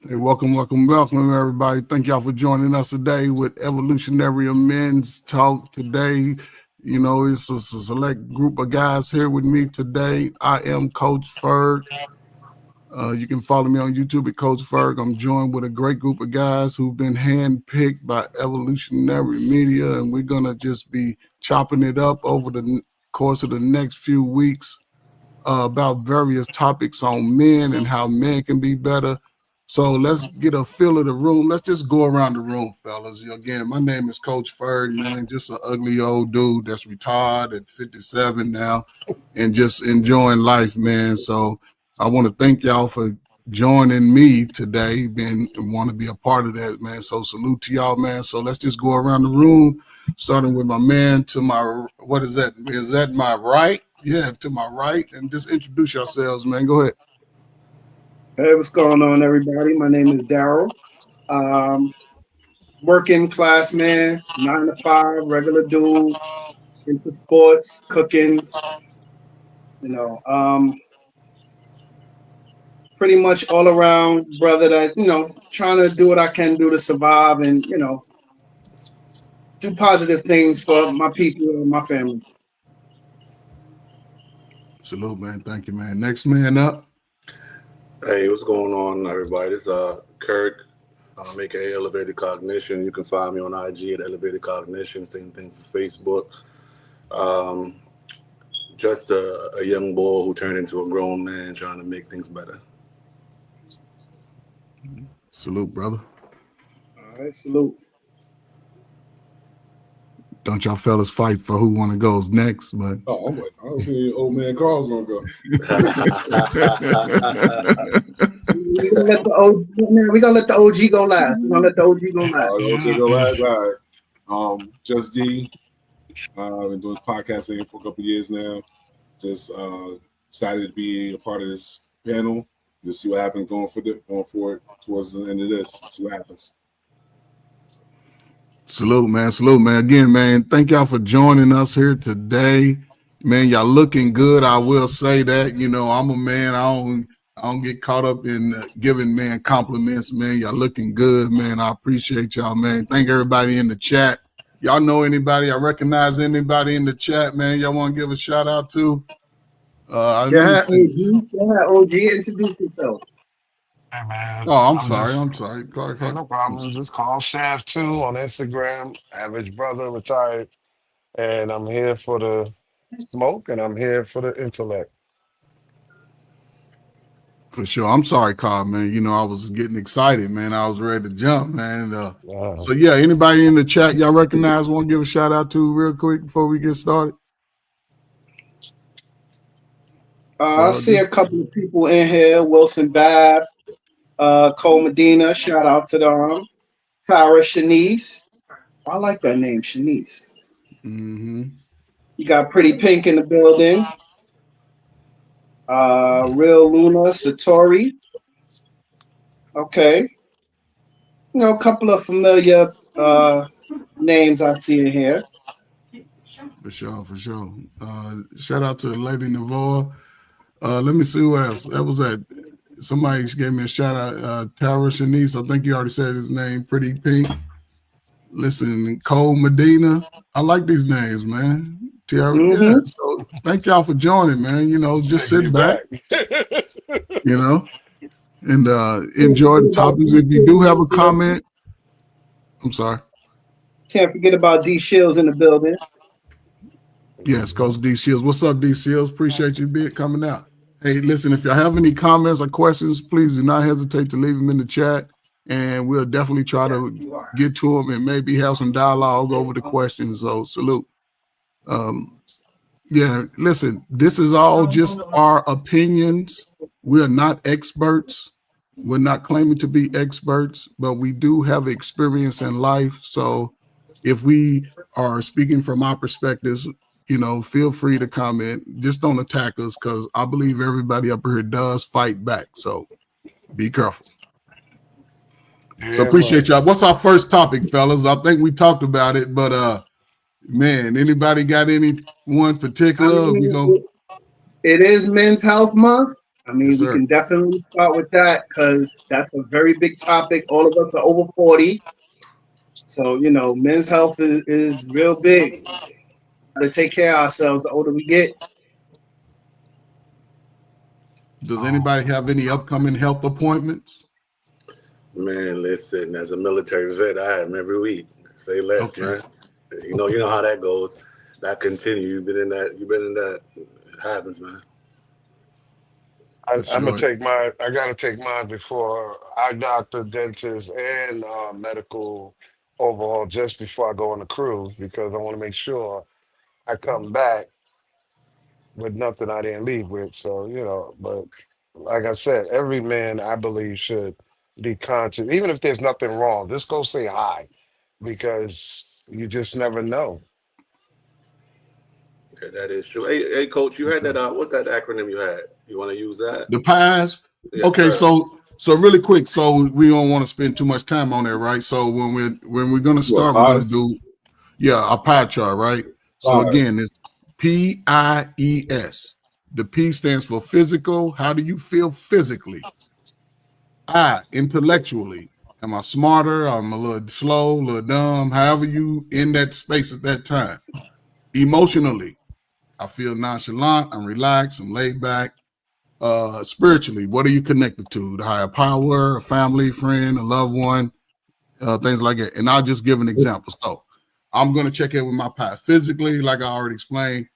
Hey, welcome, everybody. Thank y'all for joining us today with Evolutionary Men's Talk today. You know, it's a select group of guys here with me today. I am Coach Ferg. You can follow me on YouTube at Coach Ferg. I'm joined with a great group of guys who've been handpicked by Evolutionary Media, and we're going to just be chopping it up over the course of the next few weeks about various topics on men and how men can be better. So let's get a feel of the room. Let's just go around the room, fellas. Again, my name is Coach Ferg, man. Just an ugly old dude that's retired at 57 now and just enjoying life, man. So I want to thank y'all for joining me today and want to be a part of that, man. So salute to y'all, man. So let's just go around the room, starting with my man to my, what is that? Is that my right? Yeah, to my right. And just introduce yourselves, man. Go ahead. Hey, what's going on, everybody? My name is Daryl. Working class man, 9 to 5, regular dude, into sports, cooking, pretty much all around brother that, trying to do what I can do to survive and, do positive things for my people and my family. Salute, man. Thank you, man. Next man up. Hey, what's going on, everybody? This is Kirk, aka Elevated Cognition. You can find me on IG at Elevated Cognition. Same thing for Facebook. Just a young boy who turned into a grown man trying to make things better. Salute, brother. All right, salute. Don't y'all fellas fight for who want to go next, but I don't see old man Carl's gonna go. We're gonna let the OG go last. OG go last. All right. Just D. Been doing podcasting for a couple of years now. Just excited to be a part of this panel. To see what happens going forward towards the end of this. See what happens. Salute, man. Salute, man. Again, man, thank y'all for joining us here today. Man, y'all looking good. I will say that. You know, I'm a man. I don't get caught up in giving man compliments, man. Y'all looking good, man. I appreciate y'all, man. Thank everybody in the chat. Y'all know anybody? I recognize anybody in the chat, man. Y'all want to give a shout out to? OG, introduce yourself. Hey, man. Oh, I'm sorry. Clark. No problem. Just call Shaft2 on Instagram, average brother, retired. And I'm here for the smoke and I'm here for the intellect. For sure. I'm sorry, Carl, man. You know, I was getting excited, man. I was ready to jump, man. So, yeah, anybody in the chat y'all recognize, want to give a shout out to real quick before we get started? I see a couple of people in here. Wilson Babb, Cole Medina, shout out to them. Tyra Shanice. I like that name, Shanice. Mm-hmm. You got Pretty Pink in the building. Real Luna Satori. Okay. You know, a couple of familiar names I see in here. For sure. Shout out to Lady Navarre. Let me see who else. That was that. Somebody gave me a shout out. Tara Shanice. I think you already said his name. Pretty Pink. Listen, Cole Medina. I like these names, man. Tiara. Mm-hmm. Yeah. So thank y'all for joining, man. You know, just sit back. You know, and enjoy the topics. If you do have a comment, I'm sorry. Can't forget about D Shields in the building. Yes, Coach D Shields. What's up, D Shields? Appreciate you coming out. Hey, listen, if y'all have any comments or questions, please do not hesitate to leave them in the chat, and we'll definitely try to get to them and maybe have some dialogue over the questions. So salute. Yeah, listen, this is all just our opinions. We're not experts. We're not claiming to be experts, but we do have experience in life. So if we are speaking from our perspectives, feel free to comment. Just don't attack us, because I believe everybody up here does fight back. So be careful. So Yeah, appreciate man. y'all. What's our first topic, fellas? I think we talked about it, but man, anybody got any one I particular? We mean, go. it is Men's Health Month. I Yes, mean, we sir. can definitely start with that because that's a very big topic. All of us are over 40. So, men's health is real big. Got to take care of ourselves the older we get. Does Um, anybody have any upcoming health appointments? Man, listen, as a military vet, I have them every week. Say less, Okay, man. You know how that goes. That continue. You've been in that. You've been in that. It happens, man. for I'm gonna sure. take mine. I gotta take mine before eye doctor, dentist, and medical overhaul just before I go on the cruise because I want to make sure I come back with nothing I didn't leave with. So but like I said, every man I believe should be conscious, even if there's nothing wrong. Just go say hi because you just never know. Yeah, that is true. Hey, coach, you For had that. sure. What's that acronym you had? You want to use that? The pies. Yes, Okay, sir. so really quick, so we don't want to spend too much time on that, right? So when we're gonna What start, we're gonna pies? do a pie chart, right? So Pies. again, it's PIES. The P stands for physical. How do you feel physically? I, intellectually. Am I smarter? I'm a little slow, a little dumb. However you in that space at that time. Emotionally, I feel nonchalant. I'm relaxed. I'm laid back. Spiritually, what are you connected to? The higher power, a family, friend, a loved one, things like that. And I'll just give an example. So I'm going to check in with my past. Physically, like I already explained,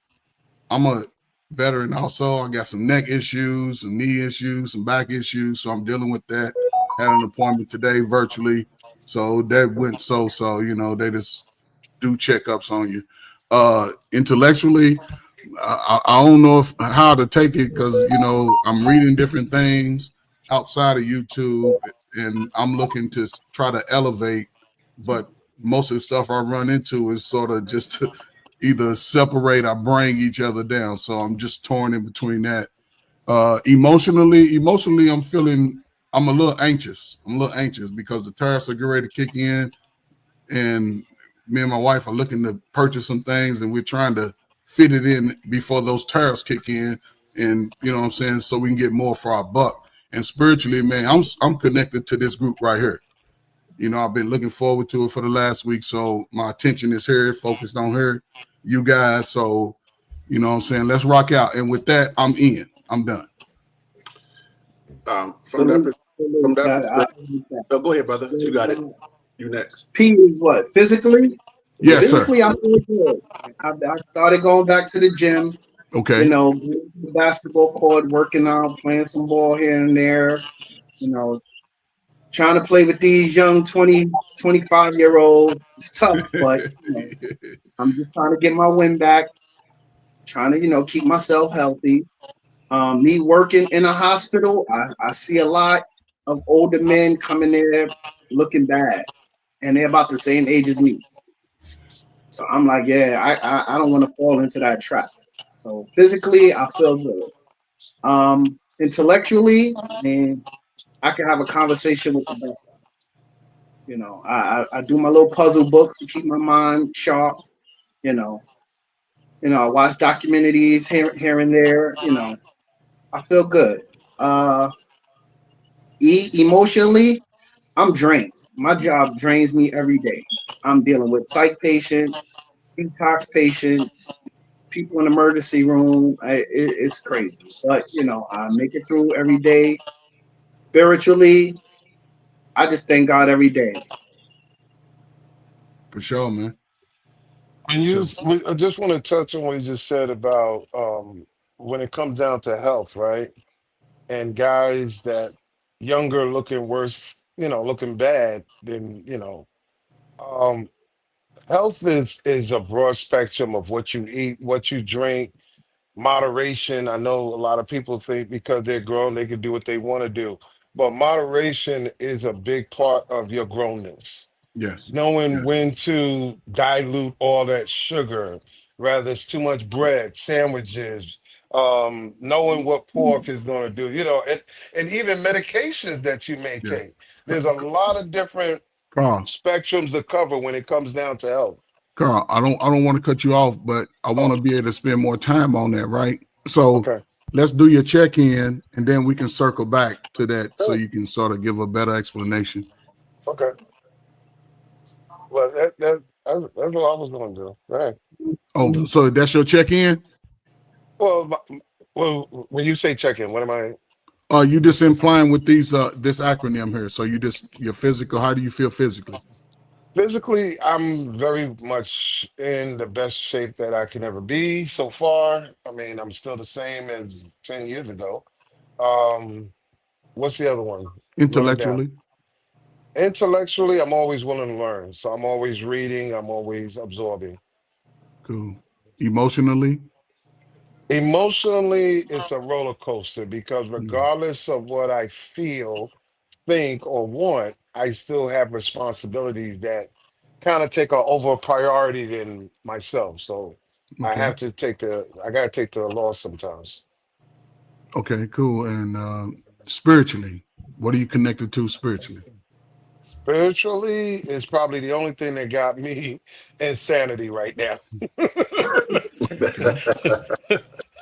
I'm a veteran also. I got some neck issues, some knee issues, some back issues. So I'm dealing with that. Had an appointment today virtually. So that went so, they just do checkups on you. Intellectually, I don't know how to take it, because I'm reading different things outside of YouTube, and I'm looking to try to elevate, but most of the stuff I run into is sort of just to either separate or bring each other down. So I'm just torn in between that. Emotionally, I'm a little anxious. I'm a little anxious because the tariffs are getting ready to kick in, and me and my wife are looking to purchase some things, and we're trying to fit it in before those tariffs kick in, and you know what I'm saying, so we can get more for our buck. And spiritually, man, I'm connected to this group right here. I've been looking forward to it for the last week, so my attention is here, focused on her, you guys. So, you know what I'm saying, let's rock out. And with that, I'm in. I'm done. From that Salute, from salute. that That, I perspective. like that. Oh, go ahead, brother. You got it. Well, You next. P is what? Physically? Yes, Yes. sir. Physically, I feel good. I started going back to the gym, Okay. going to the basketball court, working out, playing some ball here and there, you know, trying to play with these young 20, 25-year olds. It's tough, but, I'm just trying to get my win back, trying to, keep myself healthy. Me working in a hospital, I see a lot of older men coming there looking bad, and they're about the same age as me. So I'm like, yeah, I don't want to fall into that trap. So physically, I feel good. Intellectually, I mean, I can have a conversation with the best. I do my little puzzle books to keep my mind sharp. You know, I watch documentaries here and there. I feel good. Uh, emotionally, I'm drained. My job drains me every day. I'm dealing with psych patients, detox patients, people in the emergency room. It's crazy, but I make it through every day. Spiritually, I just thank God every day. For sure, man. And For sure. I just want to touch on what you just said about when it comes down to health, right? And guys that younger looking worse, looking bad than, um, health is a broad spectrum of what you eat, what you drink, moderation. I know a lot of people think because they're grown, they can do what they want to do. But moderation is a big part of your grownness. Yes. knowing Yes. when to dilute all that sugar, rather it's too much bread, sandwiches, knowing what pork is going to do, and even medications that you may Yeah. take. There's a lot of different Carl, spectrums to cover when it comes down to health. Carl, I don't want to cut you off, but I want Oh, to be able to spend more time on that, right? So okay. let's do your check-in and then we can circle back to that so Sure. you can sort of give a better explanation. Okay. Well, that's what I was going to do. Right. Oh, so that's your check-in? Well, well, when you say check-in, what am I? You just implying with these this acronym here. So your physical, how do you feel physically? Physically, I'm very much in the best shape that I can ever be so far. I mean, I'm still the same as 10 years ago. Um, what's the other one? Run it down. Intellectually? Intellectually, I'm always willing to learn. So I'm always reading, I'm always absorbing. Cool. Emotionally? Emotionally, it's a roller coaster because Mm, regardless of what I feel, think, or want, I still have responsibilities that kind of take a over priority than myself. So okay. I gotta take the loss sometimes. Okay, cool. And spiritually, what are you connected to spiritually? Spiritually is probably the only thing that got me insanity right now. Okay,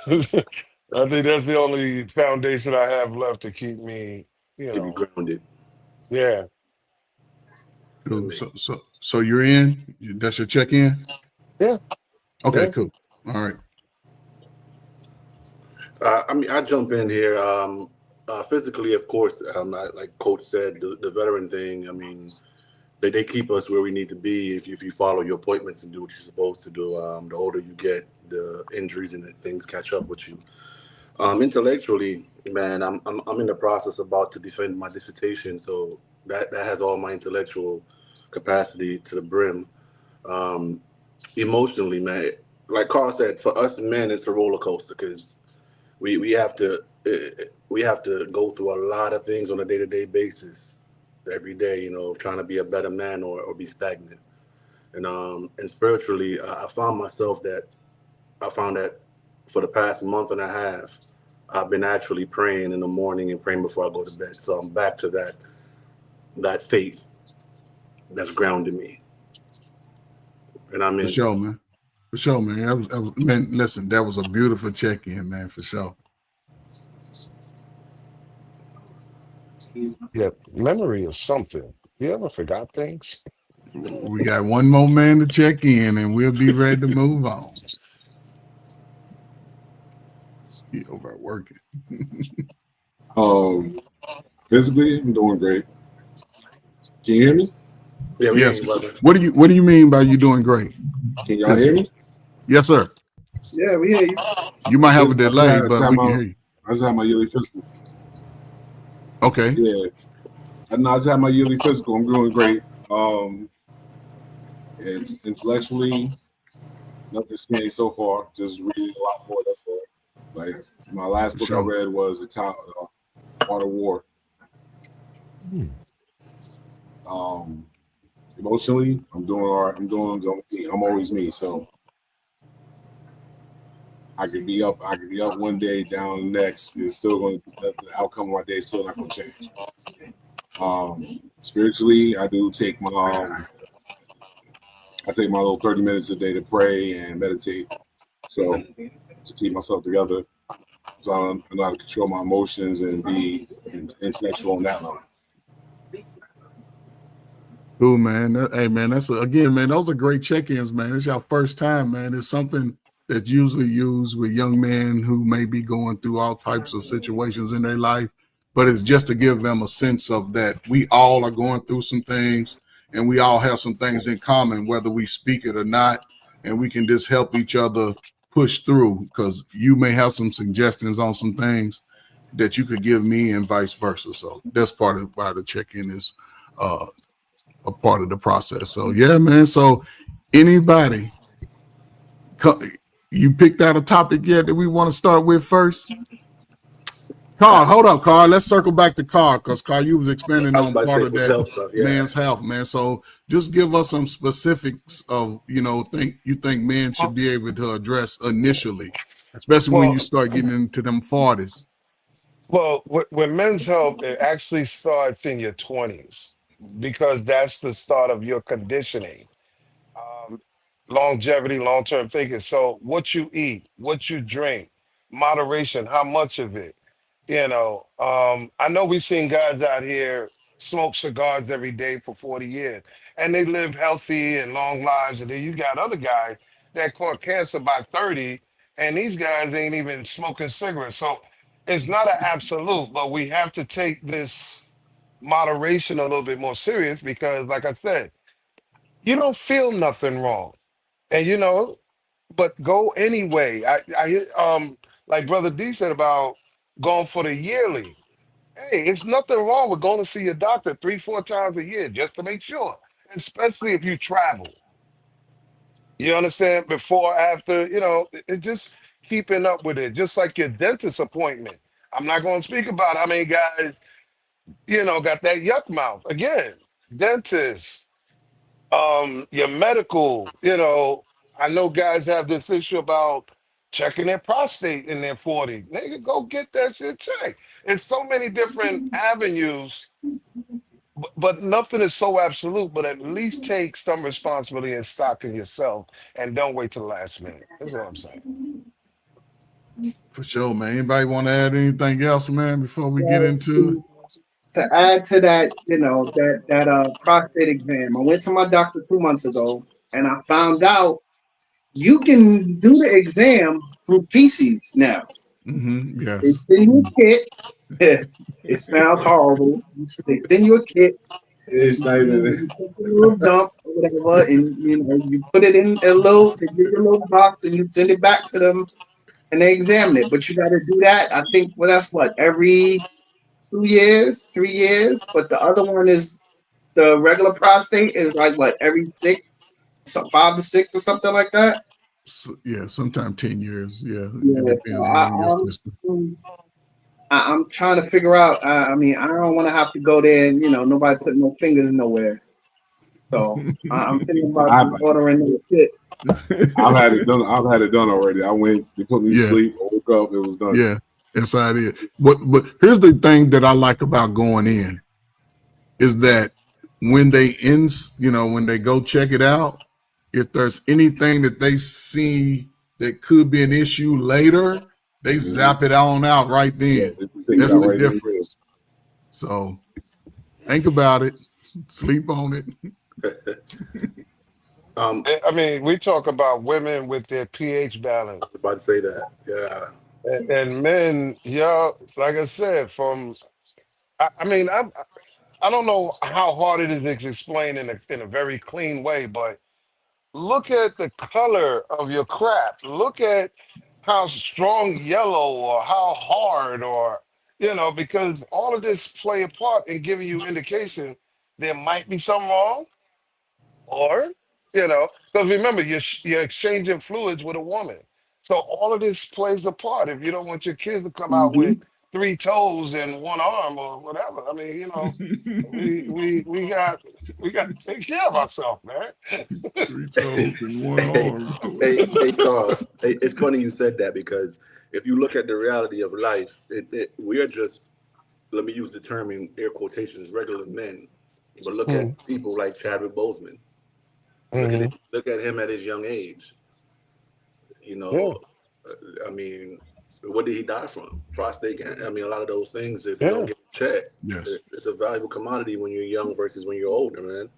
I think that's the only foundation I have left to keep me, you To be know, grounded. yeah, That cool. makes So you're in? That's your check-in? yeah, Okay, yeah. cool. All right. I mean, I jump in here. Physically, of course, like Coach said, the veteran thing. I mean, they keep us where we need to be if you follow your appointments and do what you're supposed to do. The older you get, the injuries and the things catch up with you. Intellectually, man, I'm in the process about to defend my dissertation, so that has all my intellectual capacity to the brim. Um, Emotionally, man, like Carl said, for us men, it's a roller coaster because we have to we have to go through a lot of things on a day-to-day basis every day, trying to be a better man or be stagnant. And spiritually, I found that for the past month and a half, I've been actually praying in the morning and praying before I go to bed. So I'm back to that faith that's grounded me, and I'm For in. sure, man. For sure, man. That was man, listen, that was a beautiful check-in, man, for sure. Yeah, memory is something. You ever forgot things? We got one more man to check in and we'll be ready to move on. He over at working. Physically, I'm doing great. Can you hear me? Yeah, we hear Yes. you, brother. What do you mean by you doing great? Can y'all hear Physically. me? Yes, sir. Yeah, we hear you. You might have a Physically, delay, but we can hear you. I just had my yearly physical. Okay. Yeah. I just had my yearly physical. I'm doing great. It's intellectually, nothing's changed so far. Just reading a lot more. That's all. Like my last For book sure. I read was Art of War. Emotionally, I'm doing all right. I'm always me. So I could be up one day, down the next. It's still going. The outcome of my day is still not going to change. Spiritually, I do take my little 30 minutes a day to pray and meditate. So to keep myself together, so I know how to control my emotions and be intellectual on that level. Cool, man. Hey, man, again, man, those are great check-ins, man. It's your first time, man. It's something that's usually used with young men who may be going through all types of situations in their life, but it's just to give them a sense of that we all are going through some things and we all have some things in common, whether we speak it or not, and we can just help each other push through because you may have some suggestions on some things that you could give me and vice versa. So that's part of why the check-in is a part of the process. So yeah, man. So anybody, you picked out a topic yet that we want to start with first? Carl, hold up, Carl. Let's circle back to Carl because Carl, you was expanding I was on about to part say of for that self stuff. Yeah. man's health, man. So just give us some specifics of you think men should be able to address initially, especially when you Well, start getting into them 40s. well, with men's health, it actually starts in your 20s because that's the start of your conditioning. um, Longevity, long term thinking. So, what you eat, what you drink, moderation, how much of it. I know we've seen guys out here smoke cigars every day for 40 years and they live healthy and long lives. And then you got other guys that caught cancer by 30, and these guys ain't even smoking cigarettes. So, it's not an absolute, but we have to take this moderation a little bit more serious because, like I said, you don't feel nothing wrong. And but go anyway. Like Brother D said about going for the yearly. Hey, it's nothing wrong with going to see your doctor 3, 4 times a year just to make sure, especially if you travel. You understand? Before, after, it just keeping up with it, just like your dentist appointment. I'm not going to speak about how many guys, got that yuck mouth. Again, dentist, your medical, I know guys have this issue about checking their prostate in their 40s. Nigga, go get that shit checked. It's so many different avenues, but nothing is so absolute, but at least take some responsibility and stock in yourself and don't wait till the last minute. That's all I'm saying. For sure, man. Anybody want to add anything else, man, before we get Well, into it? to add to that, that prostate exam, I went to my doctor 2 months ago, and I found out you can do the exam through PCs now. Yes. It's in your kit. It sounds horrible. It's in your kit. It's not You even. take a little dump or whatever, and you put it in a little, they give you a little box, and you send it back to them, and they examine it. But you got to do that. I think that's what, every 2 years, 3 years. But the other one is the regular prostate is like what, every six, so 5 to 6 or something like that. So, yeah, sometime 10 years. Yeah, it Yeah, so depends on your system. I'm trying to figure out. I mean, I don't want to have to go there and nobody put no fingers nowhere. So I'm thinking about I, just ordering the kit. I've had it done. I've had it done already. I went. They put me to Yeah. sleep. I woke up. It was done. Yeah, that's how it is. But here's the thing that I like about going in is that when when they go check it out, if there's anything that they see that could be an issue later, they zap it on out right then. Yeah, they That's got the right there. difference. So think about it, sleep on it. I mean, we talk about women with their pH balance. I was about to say that. Yeah. And men, like I said, I mean, I don't know how hard it is to explain in a very clean way, but look at the color of your crap. Look at how strong yellow or how hard because all of this play a part in giving you indication there might be something wrong or, because remember, you're exchanging fluids with a woman. So all of this plays a part. If you don't want your kids to come out with 3 toes and 1 arm or whatever, I mean, we got to take care of ourselves, man. 3 toes and 1 arm. Hey, Carl. It's funny you said that because if you look at the reality of life, we are just, let me use the term in air quotations, regular men. But look at people like Chadwick Boseman. Mm-hmm. Look at him at his young age. Yeah. I mean, what did he die from? Prostate cancer. I mean, a lot of those things, if you don't get checked, Yes. it's a valuable commodity when you're young versus when you're older, man.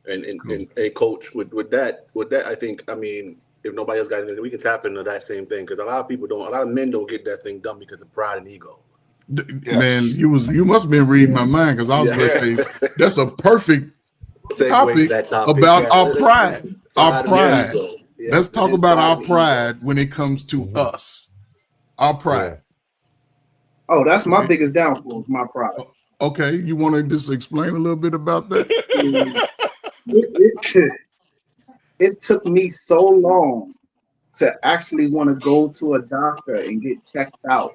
And a coach with that, I think, I mean, if nobody else got anything, we can tap into that same thing because a lot of men don't get that thing done because of pride and ego. Man, you must have been reading my mind because I was going to say that's a perfect topic about our pride. Our pride. Let's talk about our pride when it comes to us. Our pride. Oh, that's my biggest downfall, my pride. Okay, you want to just explain a little bit about that? It took me so long to actually want to go to a doctor and get checked out.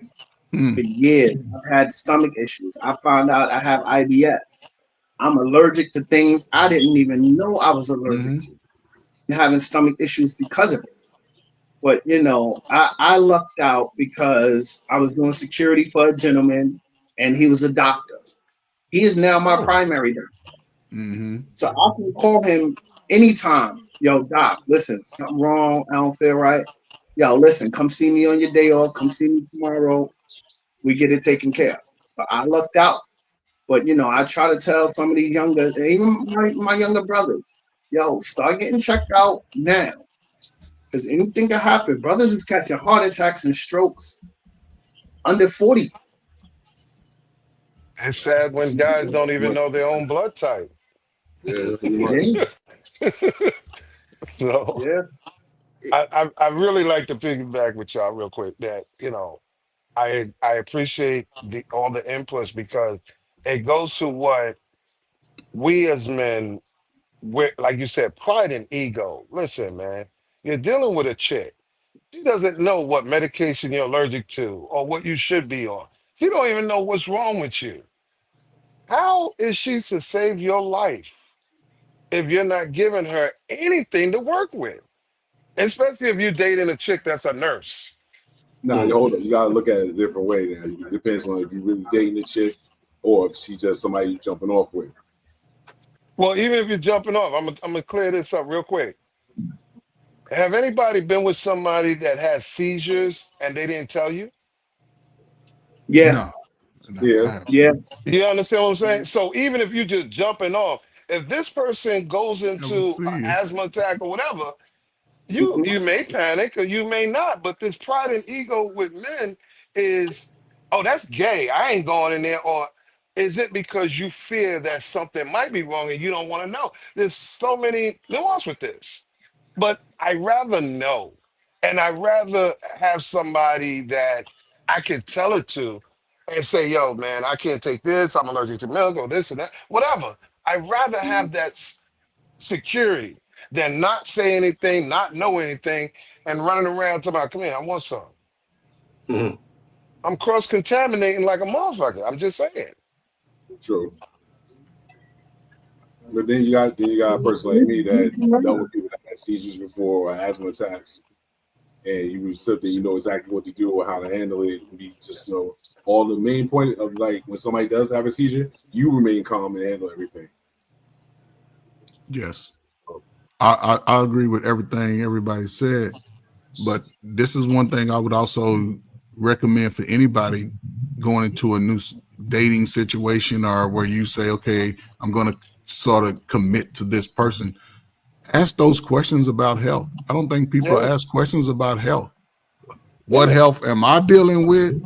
for years. I've had stomach issues. I found out I have IBS. I'm allergic to things I didn't even know I was allergic to. And having stomach issues because of it. But I lucked out because I was doing security for a gentleman, and he was a doctor. He is now my Oh, primary doctor, so I can call him anytime. Yo, doc, listen, something wrong. I don't feel right. Yo, listen, come see me on your day off. Come see me tomorrow. We get it taken care of. So I lucked out. But I try to tell some of these younger, even my younger brothers, yo, start getting checked out now. Because anything can happen. Brothers is catching heart attacks and strokes under 40. it's sad when guys don't even Much. know their own blood type. Yeah, pretty much. Yeah, So yeah, I really like to piggyback with y'all real quick that, I appreciate all the inputs because it goes to what we as men, like you said, pride and ego. Listen, man, you're dealing with a chick. She doesn't know what medication you're allergic to or what you should be on. She don't even know what's wrong with you. How is she to save your life if you're not giving her anything to work with? Especially if you're dating a chick that's a nurse. Nah, hold up. You gotta look at it a different way now. It depends on if you really dating the chick or if she's just somebody you jumping off with. Well, even if you're jumping off, I'm gonna clear this up real quick. Have anybody been with somebody that has seizures and they didn't tell you? yeah, No, no, Yeah. yeah. You understand what I'm saying? So even if you're just jumping off, if this person goes never into see an it. asthma attack or whatever, you Mhm. you may panic or you may not. But this pride and ego with men is, oh, that's gay. I ain't going in there. Or is it because you fear that something might be wrong and you don't want to know? There's so many nuance with this. But I rather know. And I rather have somebody that I can tell it to and say, yo, man, I can't take this. I'm allergic to milk or this and that, whatever. I'd rather have that security than not say anything, not know anything, and running around talking about, come here, I want some. Mhm. I'm cross contaminating like a motherfucker. I'm just saying. True. But then you got a person like me that dealt with people that had seizures before or asthma attacks, and you would sit there, you know exactly what to do or how to handle it. And be just all the main point of like when somebody does have a seizure, you remain calm and handle everything. Yes, I agree with everything everybody said, but this is one thing I would also recommend for anybody going into a new dating situation or where you say, okay, I'm going to sort of commit to this person. Ask those questions about health. I don't think people Yeah, ask questions about health. What yeah. health am I dealing with?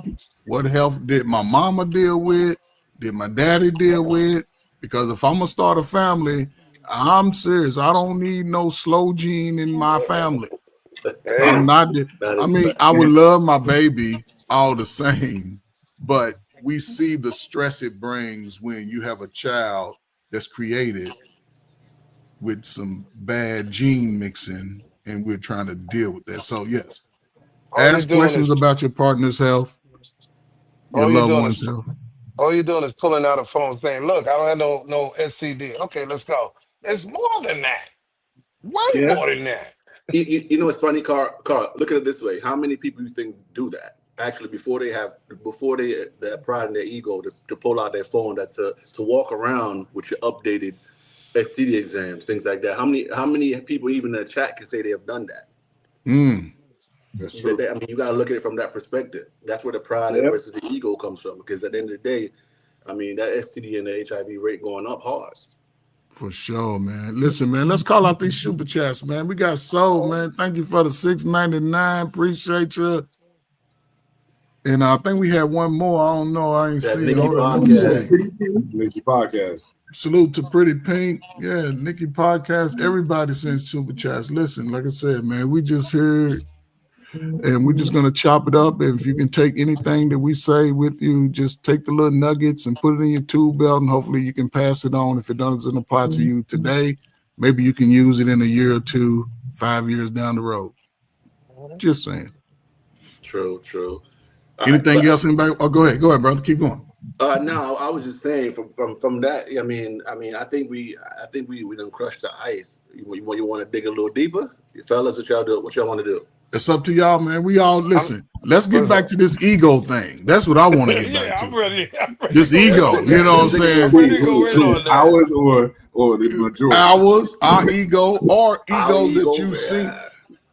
What health did my mama deal with? Did my daddy deal with? Because if I'm gonna start a family, I'm serious. I don't need no slow gene in my family. I'm Hey, not. That I is a mean, fact. I would love my baby all the same, but we see the stress it brings when you have a child that's created with some bad gene mixing, and we're trying to deal with that. So yes, all you're ask doing questions is about your partner's health, your all you're loved doing one's is health. all you're doing is pulling out a phone saying, look, I don't have no STD. Okay, let's go. It's more than that. Way Yeah, more than that. You know, it's funny, Carl. Look at it this way: how many people you think do that? Actually, before they their pride and their ego to pull out their phone, that to walk around with your updated STD exams, things like that. How many people even in the chat can say they have done that? Mm, That's true. I mean, you got to look at it from that perspective. That's where the pride yeah. versus the ego comes from. Because at the end of the day, I mean, that STD and the HIV rate going up hard. for sure, man. Listen, man, let's call out these super chats, man. We got Soul, man. Thank you for the $6.99. Appreciate you. And I think we had one more. I don't know. I ain't That see it. Nikki Hold on. Let me Yeah, see. podcast. pretty cool. Nikki podcast. Salute to Pretty Pink. Yeah, Nikki Podcast. Everybody sends super chats. Listen, like I said, man, we just here and we're just gonna chop it up. If you can take anything that we say with you, just take the little nuggets and put it in your tool belt, and hopefully you can pass it on. If it doesn't apply to you today, maybe you can use it in a year or two, 5 years down the road. Just saying. True, true. Anything else? Anybody? Oh, go ahead, brother. Keep going. No, I was just saying from that. I mean, I think we done crushed the ice. You want to dig a little deeper, fellas? What y'all do? What y'all want to do? It's up to y'all, man. We all listen. Let's get back to this ego thing. That's what I want to get back to. I'm ready. This ego, you know what I'm saying? I'm ready to go in on that. Ours or the majority. Ours, our ego, or Our egos ego, that you see.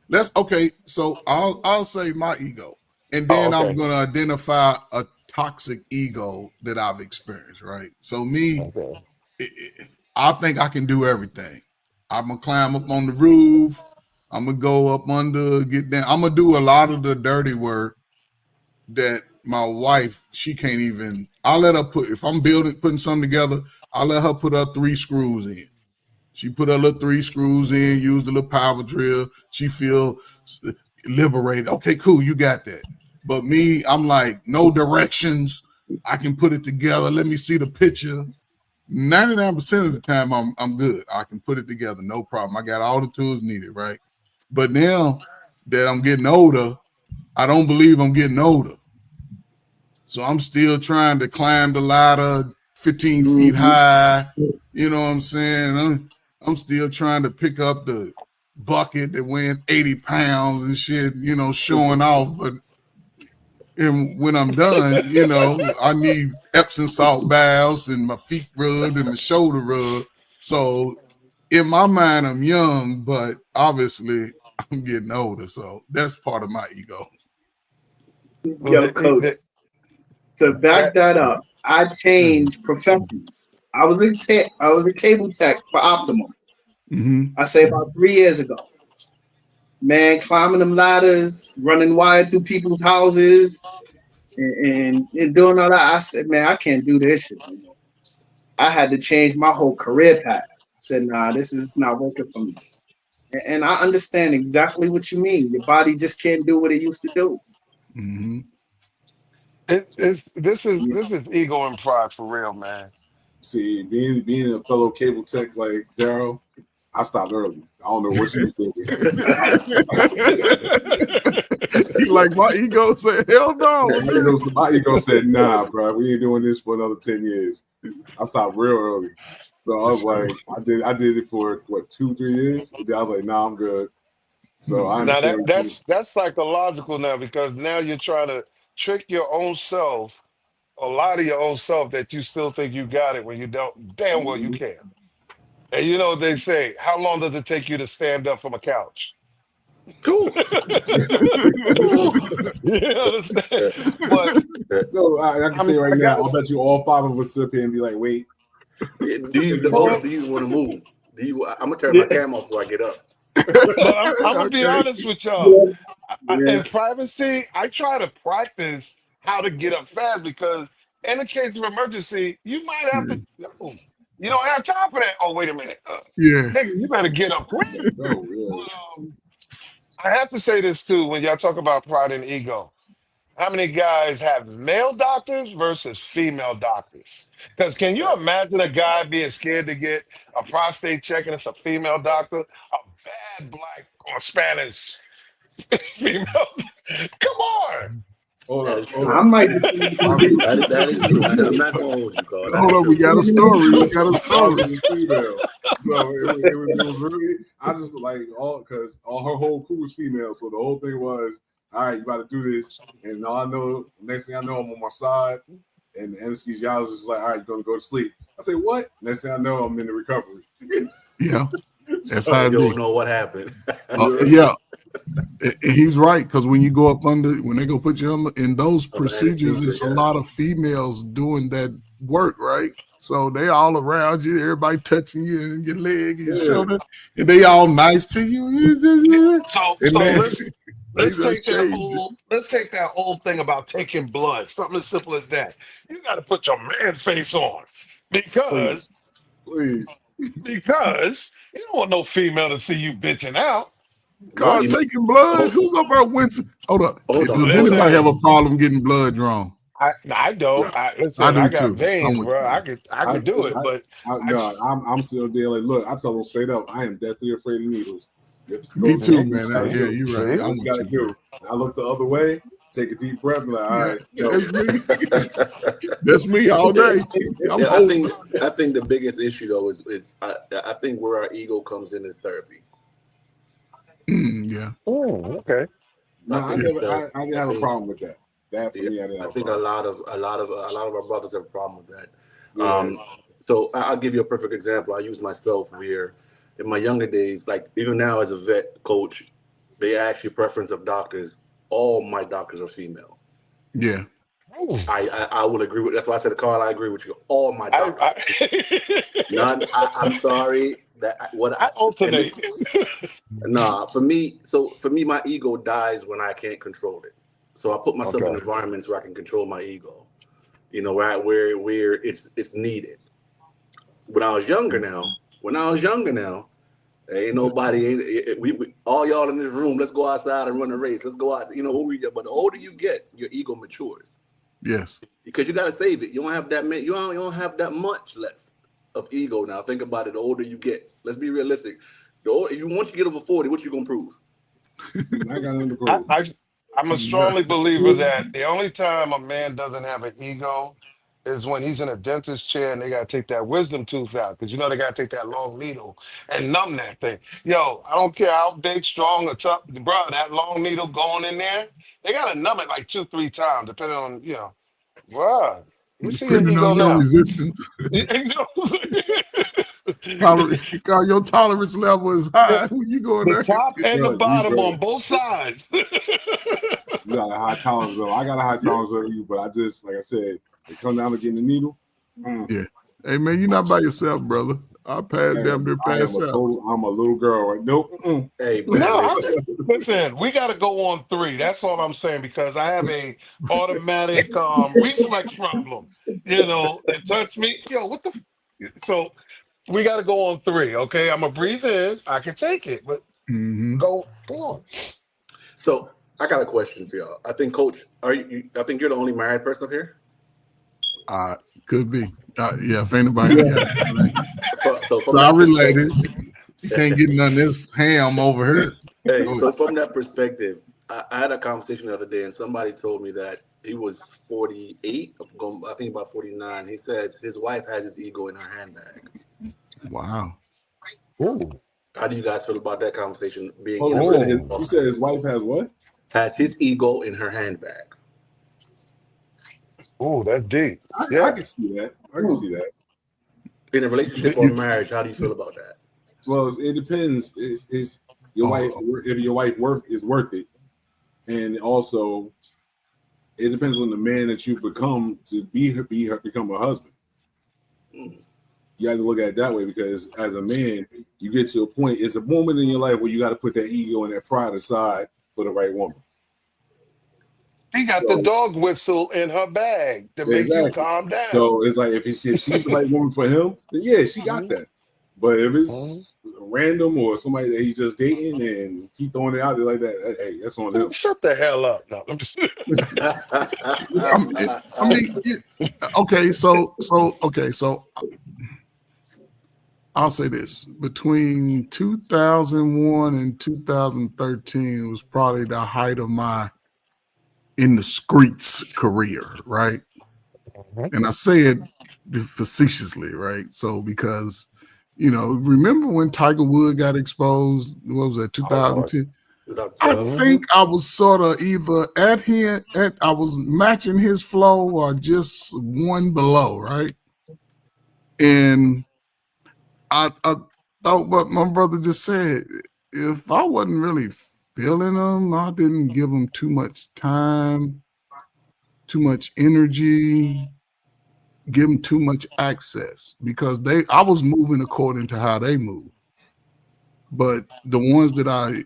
Let's okay. So I'll say my ego, and then I'm gonna identify a toxic ego that I've experienced. Right. So me, I think I can do everything. I'm gonna climb up on the roof. I'm gonna go up under, get down. I'm gonna do a lot of the dirty work that my wife, she can't even. I'll let her put. If I'm putting something together, I'll let her put her 3 screws in. She put her little 3 screws in, use the little power drill. She feel liberated. Okay, cool, you got that. But me, I'm like, no directions. I can put it together. Let me see the picture. 99% of the time, I'm good. I can put it together, no problem. I got all the tools needed, right? But now that I'm getting older, I don't believe I'm getting older. So I'm still trying to climb the ladder 15 feet high. You know what I'm saying? I'm still trying to pick up the bucket that weighs 80 pounds and shit, you know, showing off. But when I'm done, you know, I need Epsom salt baths and my feet rubbed and my shoulder rubbed. So in my mind, I'm young, but obviously I'm getting older. So that's part of my ego. Yo, coach. To back that up, I changed professions. I was a cable tech for Optimum. I say about 3 years ago. Man, climbing them ladders, running wire through people's houses, and doing all that. I said, man, I can't do this shit anymore. I had to change my whole career path. I said, nah, this is not working for me. And I understand exactly what you mean. Your body just can't do what it used to do. This is ego and pride for real, man. See, being a fellow cable tech like Daryl, I stopped early. I don't know what you was thinking. He like, my ego said, hell no. My ego said, nah, bro, we ain't doing this for another 10 years. I stopped real early. So I was like, I did it for what, 2-3 years. I was like, nah, I'm good. So I understand. Now that's psychological now, because now you're trying to trick your own self, a lot of your own self, that you still think you got it when you don't. Damn well you can't. And you know what they say, how long does it take you to stand up from a couch? Cool. You understand? But no, I can say right now, I'll bet you all 5 of us sit here and be like, wait. Do you want to move? I'm gonna turn my camera off before I get up. But I'm gonna be honest with y'all. In privacy, I try to practice how to get up fast, because in the case of emergency, you might have to. You don't have time for that. Oh, wait a minute. Nigga, you better get up quick. I have to say this too, when y'all talk about pride and ego. How many guys have male doctors versus female doctors? Because can you imagine a guy being scared to get a prostate check and it's a female doctor? A bad black or Spanish female. Come on. I might. That is true. I'm not gonna hold you, Carl. Hold on, we got a story. So it was really, I just like because all her whole crew was female. So the whole thing was, all right, you got to do this. And all I know, next thing I know, I'm on my side, and the anesthesiologist was like, all right, you're going to go to sleep. I say, what? Next thing I know, I'm in the recovery. Yeah. That's So how you don't know what happened. Yeah. He's right, because when you go up under, when they go put you in those procedures, it's a lot of females doing that work, right? So they all around you, everybody touching you and your leg and your shoulder, and they all nice to you. So let's take that whole thing about taking blood. Something as simple as that. You got to put your man face on, because please. Because you don't want no female to see you bitching out. God, taking blood? Who's up there Winston? Hold up. Does anybody have a problem getting blood drawn? I don't. I got veins, bro. I could do it, but I'm still there. Like, look, I tell them straight up, I am deathly afraid of needles. Me too, man. Yeah, you're right. I look the other way. take a deep breath, and like, all right, no. That's me. That's me all day. I'm Yeah, holding. I think the biggest issue though is I think where our ego comes in is therapy. Yeah. Oh, okay. No, I think didn't have a problem with that. That for me, I didn't I have a think problem. a lot of our brothers have a problem with that. Yeah. So I'll give you a perfect example. I use myself where in my younger days, like even now as a vet coach, they actually preference of doctors. All my doctors are female. Yeah. Ooh. I will agree with. That's why I said, Carl, I agree with you. All my I, doctors. I'm sorry that I alternate. Nah, for me, my ego dies when I can't control it. So I put myself in Okay. environments where I can control my ego. You know, where it's needed. When I was younger now, ain't nobody. We all y'all in this room. Let's go outside and run a race. Let's go out. You know who we get. But the older you get, your ego matures Yes. because you got to save it. You don't have that. You don't have that much left of ego now. Think about it. The older you get, let's be realistic. Once you get over 40, what you gonna prove? I got nothing to prove. I'm a strongly believer that the only time a man doesn't have an ego is when he's in a dentist chair and they got to take that wisdom tooth out because they got to take that long needle and numb that thing. Yo, I don't care how big, strong, or tough, bro, that long needle going in there, they got to numb it like 2-3 times, depending on, bro. You see your Depending ego on your now. resistance, your tolerance level is high when you go in The there. top and the Bro, bottom on both sides. You got a high tolerance level. I got a high tolerance level, but I just, like I said, it come down to getting the needle. Yeah. Hey man, you're not by yourself, brother. I passed damn near pass out. I'm a little girl, right? Nope. Hey, No, listen, we got to go on 3. That's all I'm saying because I have a automatic reflex problem. It touched me. What the? So we got to go on 3. Okay, I'm gonna breathe in. I can take it, but go on. So I got a question for y'all. I think, Coach, I think you're the only married person up here. Could be. Yeah, if anybody. Yeah. So sorry, ladies. You can't get none of this ham over here. Hey, so from that perspective, I had a conversation the other day, and somebody told me that he was 48, I think about 49. He says his wife has his ego in her handbag. Wow. Ooh. How do you guys feel about that conversation? You said his wife has what? Has his ego in her handbag. Oh, that's deep. I can see that. I can see that. In a relationship or marriage, how do you feel about that? Well, it depends. Is your wife, if your wife is worth it, and also it depends on the man that you become to become a husband. You have to look at it that way because as a man, you get to a point. It's a moment in your life where you got to put that ego and that pride aside for the right woman. She got the dog whistle in her bag to make you calm down. So it's like if she's the right woman for him, then yeah, she got that. But if it's random or somebody that he's just dating and keep throwing it out there like that, hey, that's on him. Shut the hell up! No, I'm just. So I'll say this: between 2001 and 2013 was probably the height of my in the streets career, right? And I say it facetiously, right? So because remember when Tiger Woods got exposed? What was that? 2010. I think I was sort of either I was matching his flow or just one below, right? And I thought what my brother just said. If I wasn't really feeling him, I didn't give him too much time, too much energy, give them too much access because I was moving according to how they move. But the ones that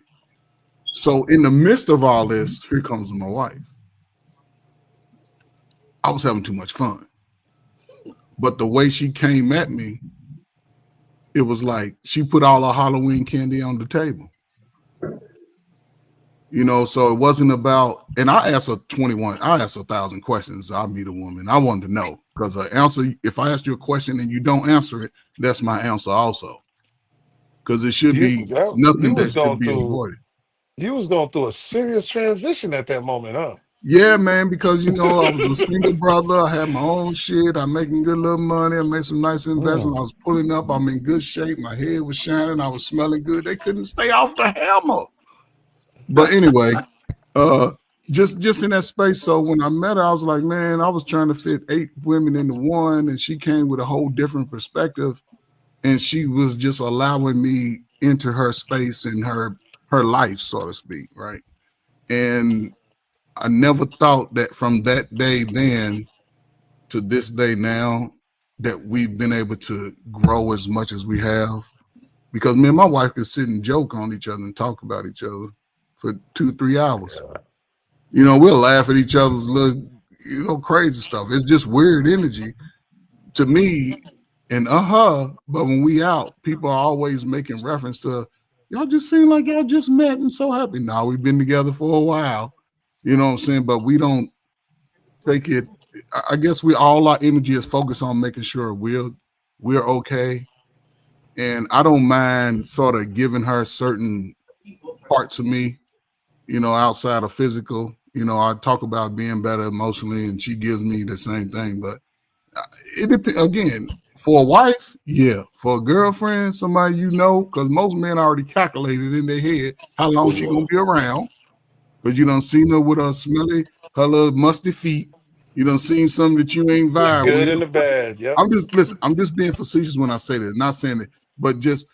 so in the midst of all this, here comes my wife. I was having too much fun. But the way she came at me, it was like she put all her Halloween candy on the table. So it wasn't about, and I asked her 1,000 questions. I meet a woman. I wanted to know because if I ask you a question and you don't answer it, that's my answer also. Because it should be nothing that should be avoided. You was going through a serious transition at that moment, huh? Yeah, man, because I was a single brother. I had my own shit. I'm making good little money. I made some nice investments. I was pulling up. I'm in good shape. My head was shining. I was smelling good. They couldn't stay off the hammer. But anyway, just in that space. So when I met her, I was like, man, I was trying to fit 8 women into one, and she came with a whole different perspective, and she was just allowing me into her space and her life, so to speak, right? And I never thought that from that day then to this day now that we've been able to grow as much as we have. Because me and my wife could sit and joke on each other and talk about each other for 2-3 hours. We'll laugh at each other's little, crazy stuff. It's just weird energy to me and but when we out, people are always making reference to, y'all just seem like y'all just met and so happy. Now we've been together for a while. You know what I'm saying? But we don't take it. I guess all our energy is focused on making sure we're okay. And I don't mind sort of giving her certain parts of me, outside of physical. I talk about being better emotionally, and she gives me the same thing. But it depends. Again, for a wife, yeah. For a girlfriend, somebody because most men already calculated in their head how long she gonna be around. Because you done seen her with her smelly, her little musty feet. You done seen something that you ain't vibe Good with. in the bad. Yep. I'm just being facetious when I say that. Not saying it, but just